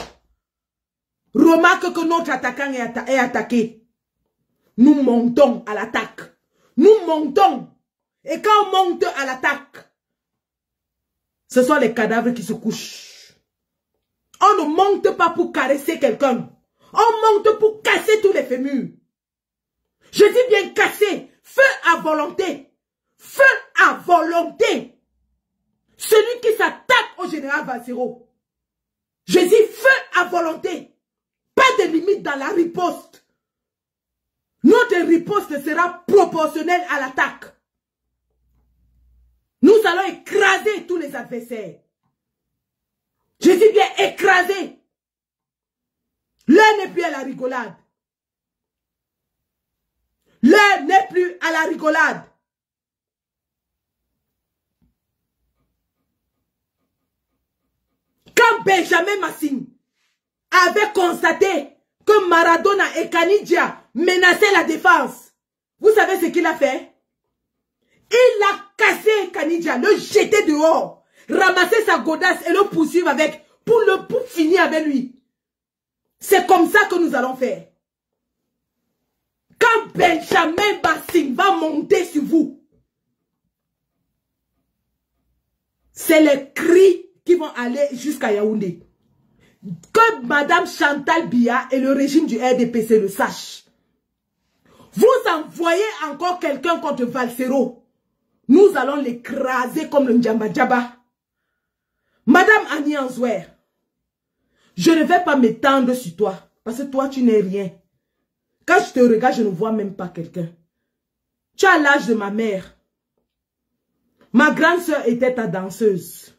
remarquent que notre attaquant est attaqué, nous montons à l'attaque. Nous montons. Et quand on monte à l'attaque, ce sont les cadavres qui se couchent. On ne monte pas pour caresser quelqu'un. On monte pour casser tous les fémurs. Je dis bien casser. Feu à volonté. Feu à volonté. Celui qui s'attaque au général Valsero. Je dis feu à volonté. Pas de limite dans la riposte. Notre riposte sera proportionnelle à l'attaque. Nous allons écraser tous les adversaires. Je dis bien écraser. L'heure n'est plus à la rigolade. L'heure n'est plus à la rigolade. Quand Benjamin Massing avait constaté que Maradona et Kanidia menaçaient la défense, vous savez ce qu'il a fait? Il a cassé Kanidia, le jeté dehors, ramasser sa godasse et le poursuivre avec, pour finir avec lui. C'est comme ça que nous allons faire. Quand Benjamin Massing va monter sur vous, c'est les cris qui vont aller jusqu'à Yaoundé. Que Madame Chantal Biya et le régime du RDPC le sachent. Vous envoyez encore quelqu'un contre Valsero. Nous allons l'écraser comme le Ndjamba Djaba. Madame Annie Anzouer, je ne vais pas m'étendre sur toi. Parce que toi, tu n'es rien. Quand je te regarde, je ne vois même pas quelqu'un. Tu as l'âge de ma mère. Ma grande sœur était ta danseuse.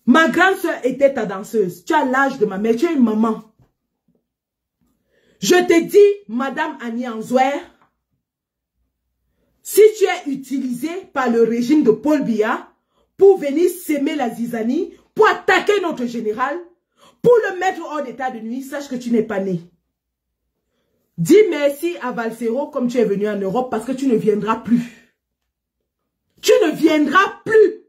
Ma grande sœur était ta danseuse. Tu as l'âge de ma mère. Tu es une maman. Je te dis, Madame Annie Anzouer, si tu es utilisée par le régime de Paul Biya pour venir s'aimer la zizanie, pour attaquer notre général, pour le mettre hors d'état de nuit, sache que tu n'es pas né. Dis merci à Valsero comme tu es venu en Europe parce que tu ne viendras plus. Tu ne viendras plus.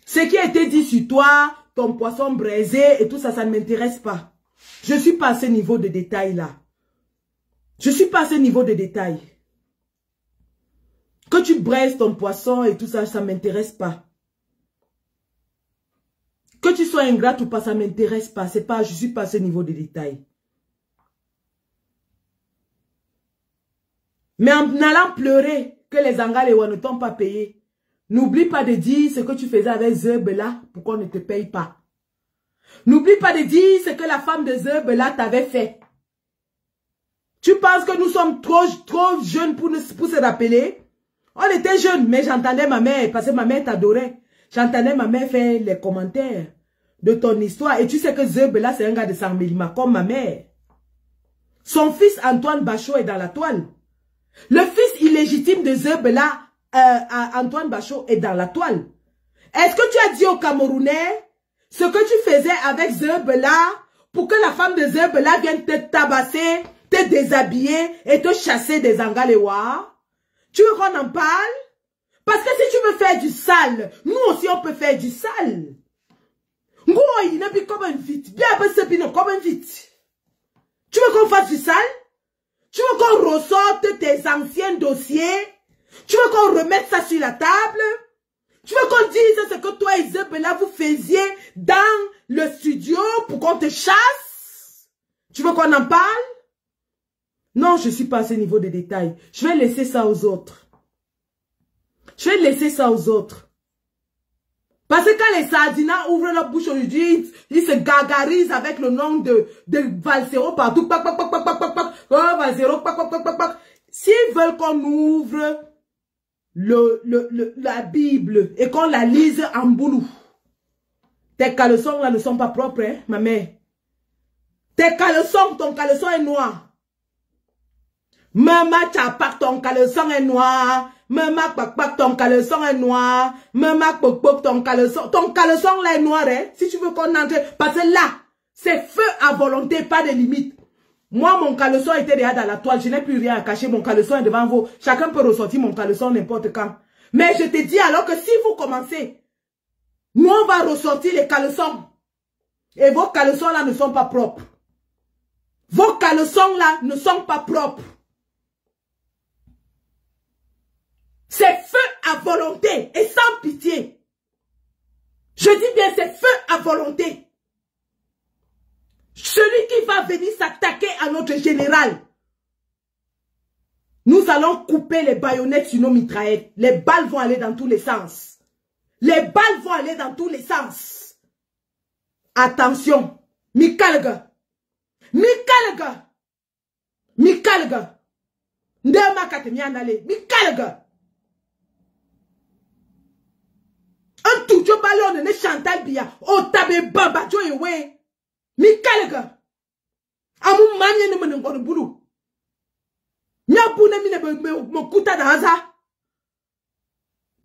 Ce qui a été dit sur toi, ton poisson braisé et tout ça, ça ne m'intéresse pas. Je ne suis pas à ce niveau de détail là. Je ne suis pas à ce niveau de détail. Que tu braises ton poisson et tout ça, ça ne m'intéresse pas. Que tu sois ingrate ou pas, ça ne m'intéresse pas. Je ne suis pas à ce niveau de détail. Mais en allant pleurer que les Angalewa ne t'ont pas payé, n'oublie pas de dire ce que tu faisais avec Zebela, pourquoi on ne te paye pas. N'oublie pas de dire ce que la femme de Zebela t'avait fait. Tu penses que nous sommes trop jeunes pour se rappeler? On était jeunes, mais j'entendais ma mère, parce que ma mère t'adorait. J'entendais ma mère faire les commentaires de ton histoire. Et tu sais que Zebela, c'est un gars de Sarmelima, comme ma mère. Son fils Antoine Bachot est dans la toile. Le fils illégitime de Zebela, Antoine Bachot, est dans la toile. Est-ce que tu as dit aux Camerounais ce que tu faisais avec Zebela pour que la femme de Zebela vienne te tabasser te déshabiller et te chasser des Angalewa? Tu veux qu'on en parle? Parce que si tu veux faire du sale, nous aussi on peut faire du sale. Ngo il n'a plus comme un vite. Bien après pino comme un vite. Tu veux qu'on fasse du sale? Tu veux qu'on ressorte tes anciens dossiers? Tu veux qu'on remette ça sur la table? Tu veux qu'on dise ce que toi et Isabella vous faisiez dans le studio pour qu'on te chasse? Tu veux qu'on en parle? Non, je ne suis pas à ce niveau de détail. Je vais laisser ça aux autres. Je vais laisser ça aux autres. Parce que quand les Sardinas ouvrent leur bouche aujourd'hui, ils se gargarisent avec le nom de Valsero partout. Oh, Valsero, s'ils veulent qu'on ouvre la Bible et qu'on la lise en boulou, tes caleçons là ne sont pas propres, hein, ma mère. Tes caleçons, ton caleçon est noir. Maman Tchapak, ton caleçon est noir. Maman Pakpak, ton caleçon est noir. Maman Pokpok, ton caleçon là est noir, hein. Si tu veux qu'on entre, parce que là, c'est feu à volonté, pas de limite. Moi, mon caleçon était déjà dans la toile. Je n'ai plus rien à cacher. Mon caleçon est devant vous. Chacun peut ressortir mon caleçon n'importe quand. Mais je te dis alors que si vous commencez, nous on va ressortir les caleçons. Et vos caleçons là ne sont pas propres. Vos caleçons là ne sont pas propres. C'est feu à volonté et sans pitié. Je dis bien c'est feu à volonté. Celui qui va venir s'attaquer à notre général, nous allons couper les baïonnettes sur nos mitraillettes. Les balles vont aller dans tous les sens. Les balles vont aller dans tous les sens. Attention. Mikalga. Mikalga. Mikalga. Ndema katemianale. Mikalga. Un tout ballon de Chantal Bia. Oh tabe baba joyewe. Mikalga. Amu manye ne menengone bulu. Nyapuna mine me kuta danza.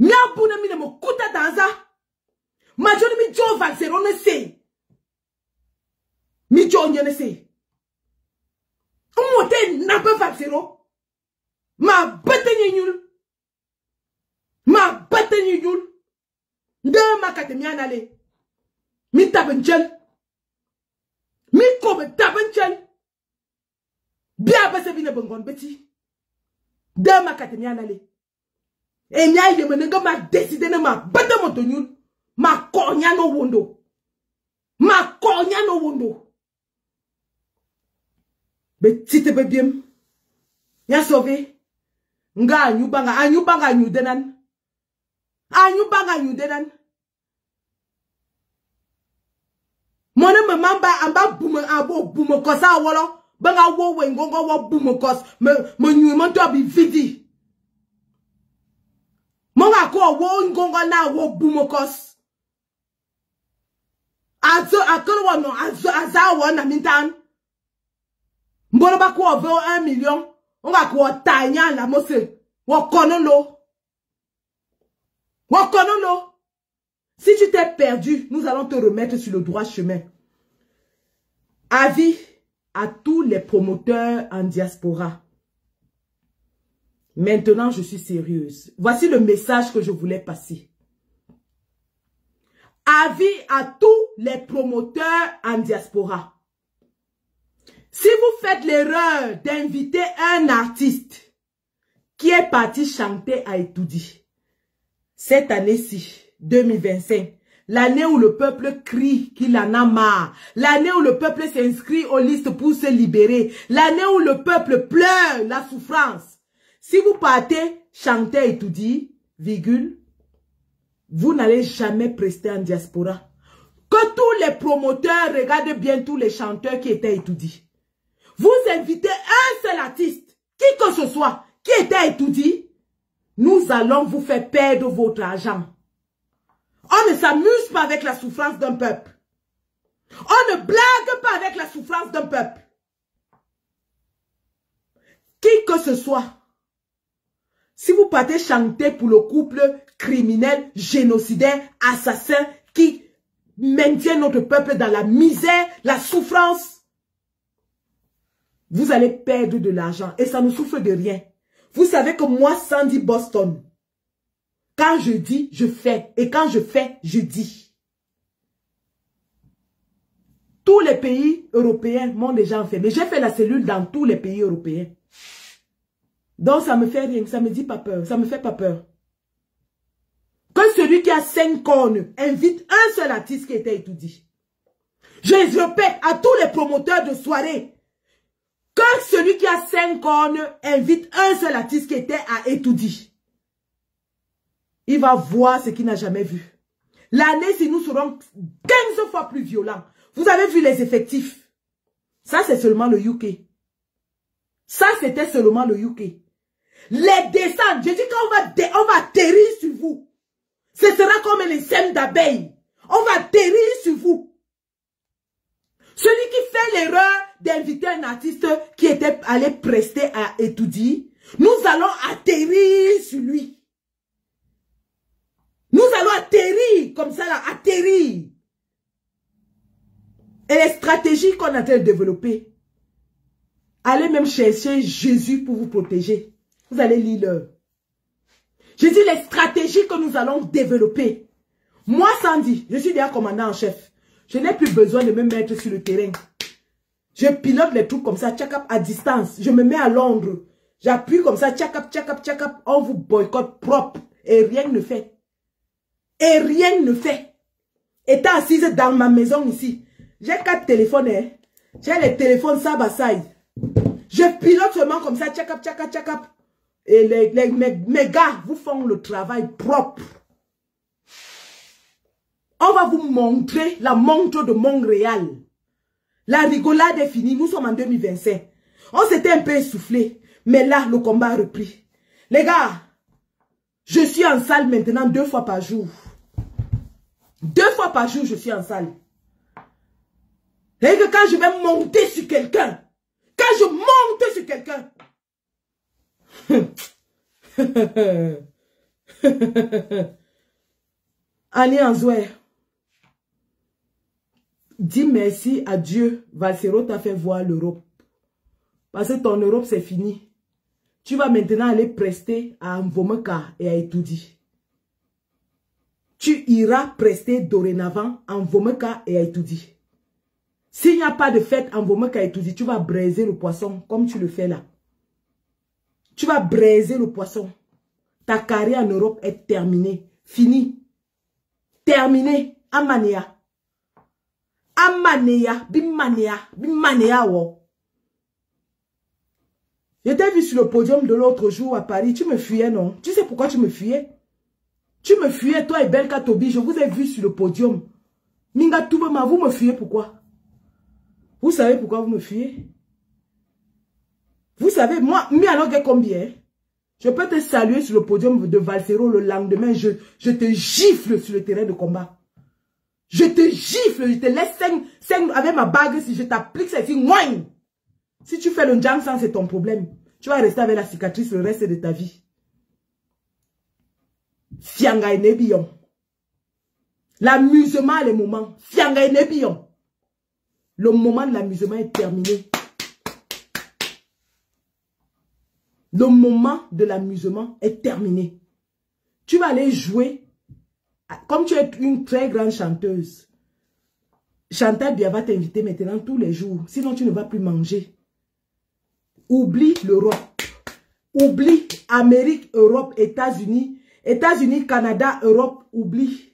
Nyapuna mine me kuta danza. Majoni mi jo Valsero ne se. Mi jo ne se. Umote nabe Valsero. Ma bete nyul. Ma bete nyul. Nde makate mi anale. Mi tabenchel. Mi kobe tabenchel. Bien bese vine bongon beti. De makate mi anale. E nya yemenenga ma décidé ne ma bete motonul. Ma konya no wondo. Ma konya no wondo. Betite bebiem. Ya sauvé. Nga anyubanga anyudenan. Anyubanga anyudenan. Mone me mamba amba bume abo bume kosa wolo. Banga wo wengongo wo bume kos. Me nyume to bi vidi. Monga ko wo ngongo na wo bume kos. Azo akolo wono aza wona mintan. Mbolo ba ko vo 1 million. Onga ko tanya la mose. Wo konolo. Wo konolo. Si tu t'es perdu, nous allons te remettre sur le droit chemin. Avis à tous les promoteurs en diaspora. Maintenant, je suis sérieuse. Voici le message que je voulais passer. Avis à tous les promoteurs en diaspora. Si vous faites l'erreur d'inviter un artiste qui est parti chanter à Etoudi, cette année-ci, 2025, l'année où le peuple crie qu'il en a marre, l'année où le peuple s'inscrit aux listes pour se libérer, l'année où le peuple pleure la souffrance, si vous partez chanter à Etoudi, virgule, vous n'allez jamais prester en diaspora. Que tous les promoteurs regardent bien tous les chanteurs qui étaient à Etoudi. Vous invitez un seul artiste, qui que ce soit, qui était à Etoudi, nous allons vous faire perdre votre argent. On ne s'amuse pas avec la souffrance d'un peuple. On ne blague pas avec la souffrance d'un peuple. Qui que ce soit, si vous partez chanter pour le couple criminel, génocidaire, assassin, qui maintient notre peuple dans la misère, la souffrance, vous allez perdre de l'argent et ça ne souffre de rien. Vous savez que moi, Sandy Boston, quand je dis, je fais. Et quand je fais, je dis. Tous les pays européens m'ont déjà fait. Mais j'ai fait la cellule dans tous les pays européens. Donc ça me fait rien, ça me dit pas peur, ça me fait pas peur. Que celui qui a 5 cornes invite un seul artiste qui était étudié. Je répète à tous les promoteurs de soirée. Que celui qui a 5 cornes invite un seul artiste qui était à étudier. Il va voir ce qu'il n'a jamais vu. L'année, si nous serons 15 fois plus violents. Vous avez vu les effectifs. Ça, c'est seulement le UK. Ça, c'était seulement le UK. Les descentes, je dis qu'on va atterrir sur vous. Ce sera comme les sèmes d'abeilles. On va atterrir sur vous. Celui qui fait l'erreur d'inviter un artiste qui était allé prester à étudier, nous allons atterrir sur lui. Nous allons atterrir comme ça là, atterrir. Et les stratégies qu'on a en train de développer, allez même chercher Jésus pour vous protéger. Vous allez lire l'heure. Je dis les stratégies que nous allons développer. Moi, Sandy, je suis déjà commandant en chef. Je n'ai plus besoin de me mettre sur le terrain. Je pilote les trucs comme ça, tchakap à distance. Je me mets à Londres. J'appuie comme ça, tchakap, tchakap, tchakap. On vous boycotte propre. Et rien ne fait. Et rien ne fait. Étant assise dans ma maison ici. J'ai 4 téléphones. Hein. J'ai les téléphones side by side. Je pilote seulement comme ça, tchakap, tchakap, tchakap. Et mes gars vous font le travail propre. On va vous montrer la montre de Montréal. La rigolade est finie. Nous sommes en 2025. On s'était un peu essoufflé. Mais là, le combat a repris. Les gars, je suis en salle maintenant 2 fois par jour. 2 fois par jour, je suis en salle. Et que quand je vais monter sur quelqu'un, quand je monte sur quelqu'un, Annie Anzouer, dis merci à Dieu. Valsero t'a fait voir l'Europe. Parce que ton Europe, c'est fini. Tu vas maintenant aller prester à Mvomeka et à Etoudi. Tu iras prester dorénavant à Mvomeka et à Etoudi. S'il n'y a pas de fête en Mvomeka et Etoudi, tu vas braiser le poisson comme tu le fais là. Tu vas braiser le poisson. Ta carrière en Europe est terminée. Fini. Terminée. Amanea. Amanea. Bimanea. Bimanea wo. Je t'ai vu sur le podium de l'autre jour à Paris. Tu me fuyais, non? Tu sais pourquoi tu me fuyais? Tu me fuyais, toi et Belka Tobi. Je vous ai vu sur le podium. Minga Toubema, vous me fuyez pourquoi? Vous savez pourquoi vous me fuyez? Vous savez, moi, combien? Je peux te saluer sur le podium de Valsero le lendemain. Je te gifle sur le terrain de combat. Je te gifle, je te laisse 5 avec ma bague. Si je t'applique, c'est ici. Si tu fais le jam sans, c'est ton problème. Tu vas rester avec la cicatrice le reste de ta vie. Fianga et Nebillon. L'amusement est le moment. Fianga et Nebillon. Le moment de l'amusement est terminé. Le moment de l'amusement est terminé. Tu vas aller jouer. Comme tu es une très grande chanteuse. Chantal Bia va t'inviter maintenant tous les jours. Sinon, tu ne vas plus manger. Oublie l'Europe. Oublie Amérique, Europe, États-Unis. États-Unis, Canada, Europe, oublie.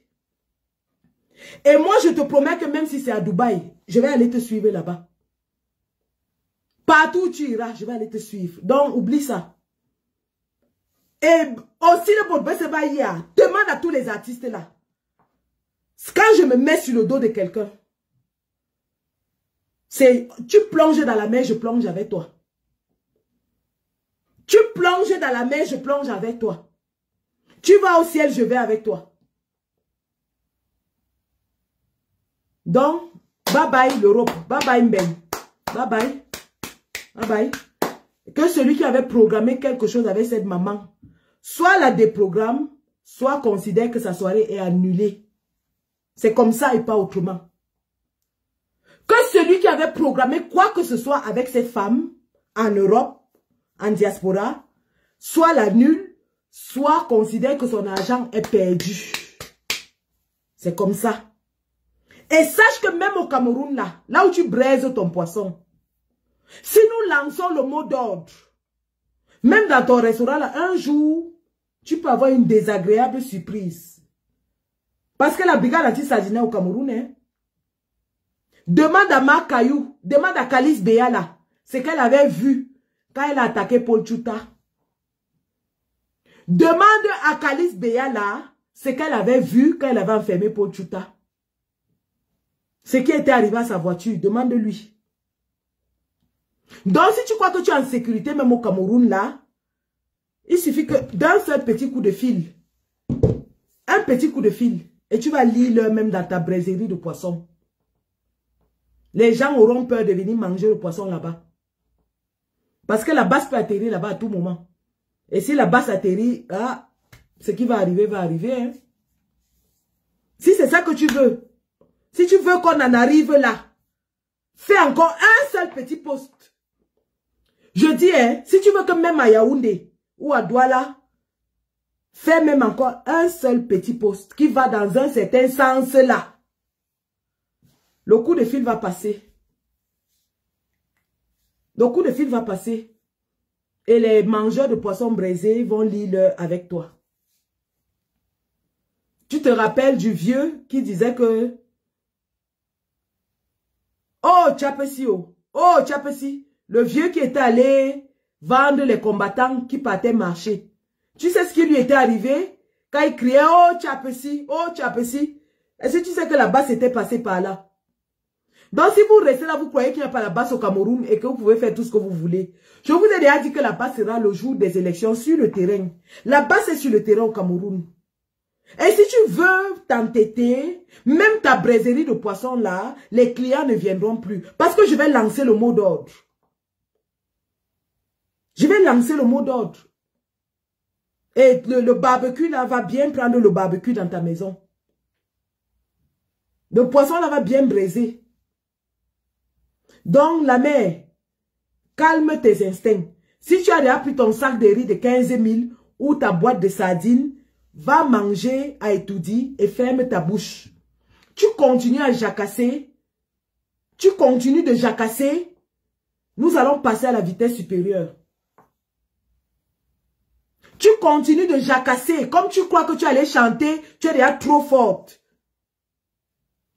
Et moi, je te promets que même si c'est à Dubaï, je vais aller te suivre là-bas. Partout où tu iras, je vais aller te suivre. Donc, oublie ça. Et aussi, le bon demande à tous les artistes là. Quand je me mets sur le dos de quelqu'un, c'est tu plonges dans la mer, je plonge avec toi. Tu plonges dans la mer, je plonge avec toi. Tu vas au ciel, je vais avec toi. Donc, bye bye l'Europe, bye bye Mben, bye bye, bye bye. Que celui qui avait programmé quelque chose avec cette maman, soit la déprogramme, soit considère que sa soirée est annulée. C'est comme ça et pas autrement. Que celui qui avait programmé quoi que ce soit avec cette femme, en Europe, en diaspora, soit l'annule, soit considère que son argent est perdu. C'est comme ça. Et sache que même au Cameroun, là où tu braises ton poisson, si nous lançons le mot d'ordre, même dans ton restaurant, là, un jour, tu peux avoir une désagréable surprise. Parce que la brigade anti-sardinaire au Cameroun, hein, demande à Marc Kayou, demande à Calice Béala, ce qu'elle avait vu quand elle a attaqué Paul Tchouta. Demande à Calice Béala ce qu'elle avait vu quand elle avait enfermé Paul Tchouta. Ce qui était arrivé à sa voiture, demande-lui. Donc, si tu crois que tu es en sécurité, même au Cameroun, là, il suffit que d'un seul petit coup de fil, un petit coup de fil, et tu vas lire même dans ta braiserie de poisson. Les gens auront peur de venir manger le poisson là-bas. Parce que la basse peut atterrir là-bas à tout moment. Et si la basse atterrit, ah, ce qui va arriver, hein. Si c'est ça que tu veux, si tu veux qu'on en arrive là, fais encore un seul petit poste. Je dis, hein, si tu veux que même à Yaoundé ou à Douala, fais même encore un seul petit poste qui va dans un certain sens là. Le coup de fil va passer. Le coup de fil va passer. Et les mangeurs de poissons braisés vont lire avec toi. Tu te rappelles du vieux qui disait que oh, Tchapesi, oh, Tchapesi, le vieux qui était allé vendre les combattants qui partaient marcher. Tu sais ce qui lui était arrivé? Quand il criait, oh, Tchapesi, oh, Tchapesi. Est-ce que tu sais que la basse était passée par là? Donc, si vous restez là, vous croyez qu'il n'y a pas la basse au Cameroun et que vous pouvez faire tout ce que vous voulez. Je vous ai déjà dit que la basse sera le jour des élections sur le terrain. La basse est sur le terrain au Cameroun. Et si tu veux t'entêter, même ta braiserie de poisson là, les clients ne viendront plus. Parce que je vais lancer le mot d'ordre. Je vais lancer le mot d'ordre. Et le barbecue là va bien prendre le barbecue dans ta maison. Le poisson là va bien braiser. Donc la mère, calme tes instincts. Si tu as déjà pris ton sac de riz de 15 000 ou ta boîte de sardines, va manger à Etoudi et ferme ta bouche. Tu continues à jacasser. Tu continues de jacasser. Nous allons passer à la vitesse supérieure. Tu continues de jacasser. Comme tu crois que tu allais chanter, tu es déjà trop forte.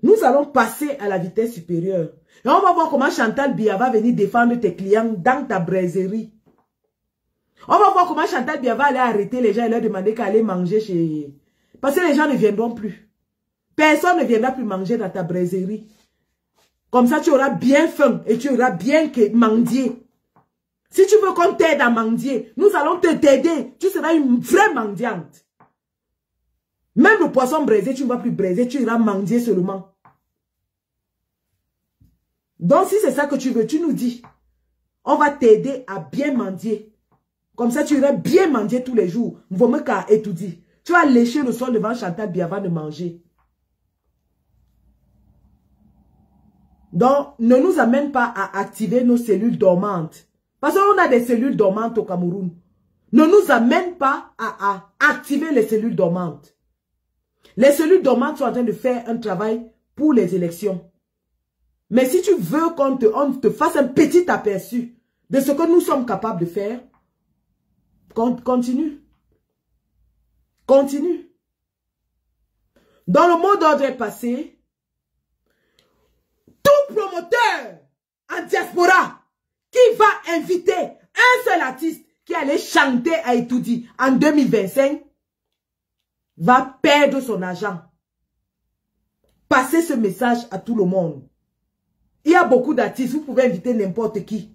Nous allons passer à la vitesse supérieure. Et on va voir comment Chantal Biya va venir défendre tes clients dans ta braiserie. On va voir comment Chantal Biya va aller arrêter les gens et leur demander qu'à aller manger chez... Parce que les gens ne viendront plus. Personne ne viendra plus manger dans ta braiserie. Comme ça, tu auras bien faim et tu auras bien mendier. Si tu veux qu'on t'aide à mendier, nous allons t'aider. Tu seras une vraie mendiante. Même le poisson braisé, tu ne vas plus braiser, tu iras mendier seulement. Donc, si c'est ça que tu veux, tu nous dis. On va t'aider à bien mendier. Comme ça, tu iras bien mendier tous les jours. Mvomeka et tout dit. Tu vas lécher le sol devant Chantal Biya avant de manger. Donc, ne nous amène pas à activer nos cellules dormantes. Parce qu'on a des cellules dormantes au Cameroun. Ne nous amène pas à activer les cellules dormantes. Les cellules dormantes sont en train de faire un travail pour les élections. Mais si tu veux qu'on te fasse un petit aperçu de ce que nous sommes capables de faire, continue. Continue. Dans le mot d'ordre est passé, tout promoteur en diaspora qui va inviter un seul artiste qui allait chanter à Etoudi en 2025 va perdre son argent. Passez ce message à tout le monde. Il y a beaucoup d'artistes, vous pouvez inviter n'importe qui.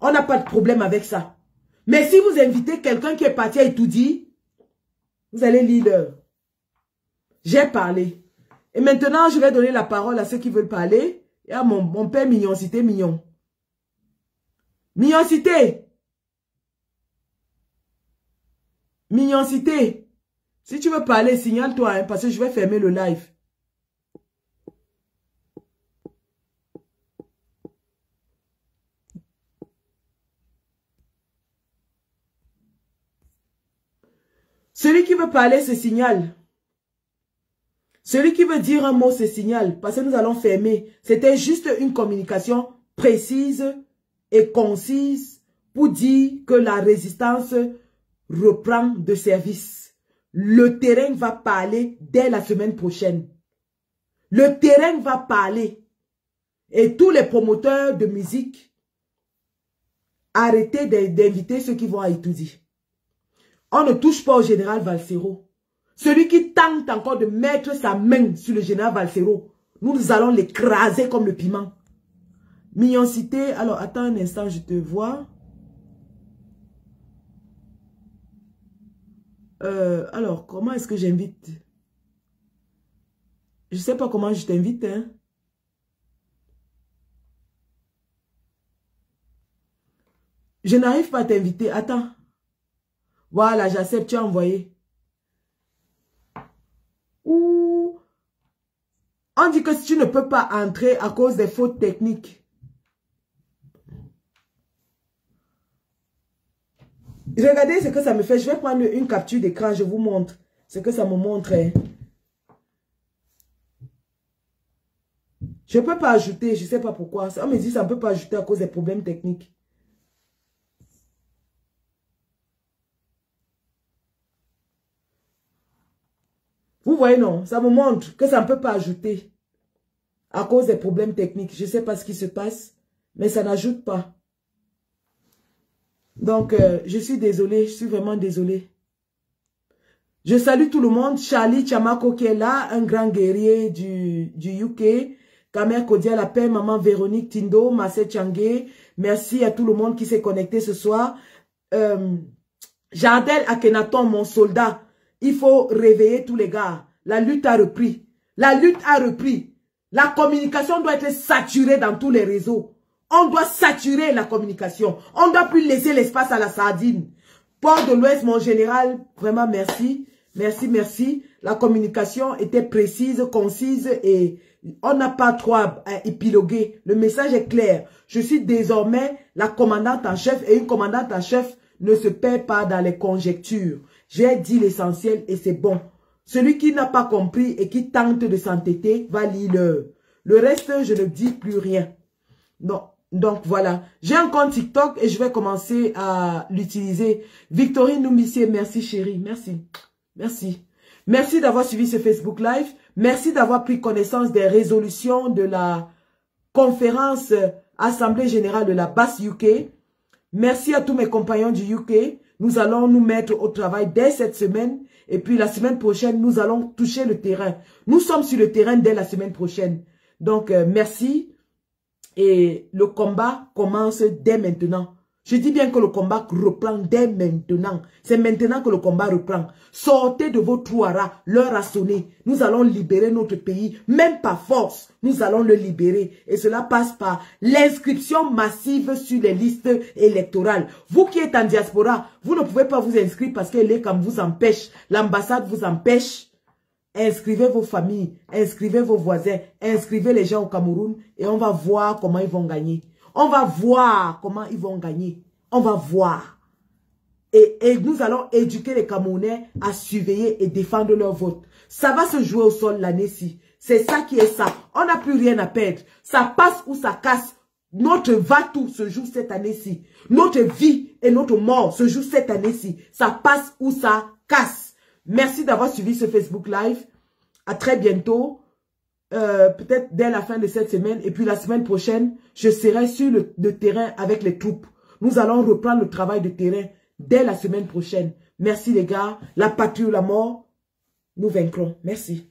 On n'a pas de problème avec ça. Mais si vous invitez quelqu'un qui est parti à Etoudi, vous allez lire. J'ai parlé. Et maintenant, je vais donner la parole à ceux qui veulent parler. Il y a mon père Mignoncité Mignon. Mignoncité. Mignoncité. Si tu veux parler, signale-toi, hein, parce que je vais fermer le live. Celui qui veut parler se signale. Celui qui veut dire un mot se signale. Parce que nous allons fermer. C'était juste une communication précise et concise pour dire que la résistance reprend de service. Le terrain va parler dès la semaine prochaine. Le terrain va parler. Et tous les promoteurs de musique, arrêtez d'inviter ceux qui vont à Itoudi. On ne touche pas au général Valsero. Celui qui tente encore de mettre sa main sur le général Valsero, nous allons l'écraser comme le piment. Mignoncité, alors attends un instant, je te vois. Alors, comment est-ce que j'invite? Je ne sais pas comment je t'invite, hein. Je n'arrive pas à t'inviter. Attends. Voilà, j'accepte, tu as envoyé. Ouh. On dit que si tu ne peux pas entrer à cause des fautes techniques. Regardez ce que ça me fait. Je vais prendre une capture d'écran, je vous montre ce que ça me montre. Je ne peux pas ajouter, je ne sais pas pourquoi. On me dit que ça ne peut pas ajouter à cause des problèmes techniques. Vous voyez, non? Ça me montre que ça ne peut pas ajouter à cause des problèmes techniques. Je ne sais pas ce qui se passe, mais ça n'ajoute pas. Donc, je suis désolée, je suis vraiment désolée. Je salue tout le monde. Charlie Chamako qui est là, un grand guerrier du UK. Kamer Kodia La Paix, Maman Véronique Tindo, Massé Tchangé. Merci à tout le monde qui s'est connecté ce soir. Jardel Akhenaton, mon soldat. Il faut réveiller tous les gars. La lutte a repris. La lutte a repris. La communication doit être saturée dans tous les réseaux. On doit saturer la communication. On ne doit plus laisser l'espace à la sardine. Port de l'Ouest, mon général, vraiment merci. Merci, merci. La communication était précise, concise et on n'a pas trop à épiloguer. Le message est clair. Je suis désormais la commandante en chef et une commandante en chef ne se perd pas dans les conjectures. J'ai dit l'essentiel et c'est bon. Celui qui n'a pas compris et qui tente de s'entêter va lire le reste, je ne dis plus rien. Non. Donc voilà, j'ai un compte TikTok et je vais commencer à l'utiliser. Victorine Noumissier, merci chérie, merci. Merci. Merci d'avoir suivi ce Facebook Live. Merci d'avoir pris connaissance des résolutions de la conférence Assemblée Générale de la BAS UK. Merci à tous mes compagnons du UK. Nous allons nous mettre au travail dès cette semaine. Et puis la semaine prochaine, nous allons toucher le terrain. Nous sommes sur le terrain dès la semaine prochaine. Donc, merci. Et le combat commence dès maintenant. Je dis bien que le combat reprend dès maintenant. C'est maintenant que le combat reprend. Sortez de vos trous à rats. L'heure a sonné. Nous allons libérer notre pays. Même par force, nous allons le libérer. Et cela passe par l'inscription massive sur les listes électorales. Vous qui êtes en diaspora, vous ne pouvez pas vous inscrire parce que l'ECAM vous empêche. L'ambassade vous empêche. Inscrivez vos familles, inscrivez vos voisins, inscrivez les gens au Cameroun et on va voir comment ils vont gagner. On va voir comment ils vont gagner. On va voir. Et nous allons éduquer les Camerounais à surveiller et défendre leur vote. Ça va se jouer au sol l'année-ci. C'est ça qui est ça. On n'a plus rien à perdre. Ça passe ou ça casse. Notre va-tout se joue cette année-ci. Notre vie et notre mort se joue cette année-ci. Ça passe ou ça casse. Merci d'avoir suivi ce Facebook Live. À très bientôt. Peut-être dès la fin de cette semaine. Et puis la semaine prochaine, je serai sur le terrain avec les troupes. Nous allons reprendre le travail de terrain dès la semaine prochaine. Merci les gars. La patrie ou la mort, nous vaincrons. Merci.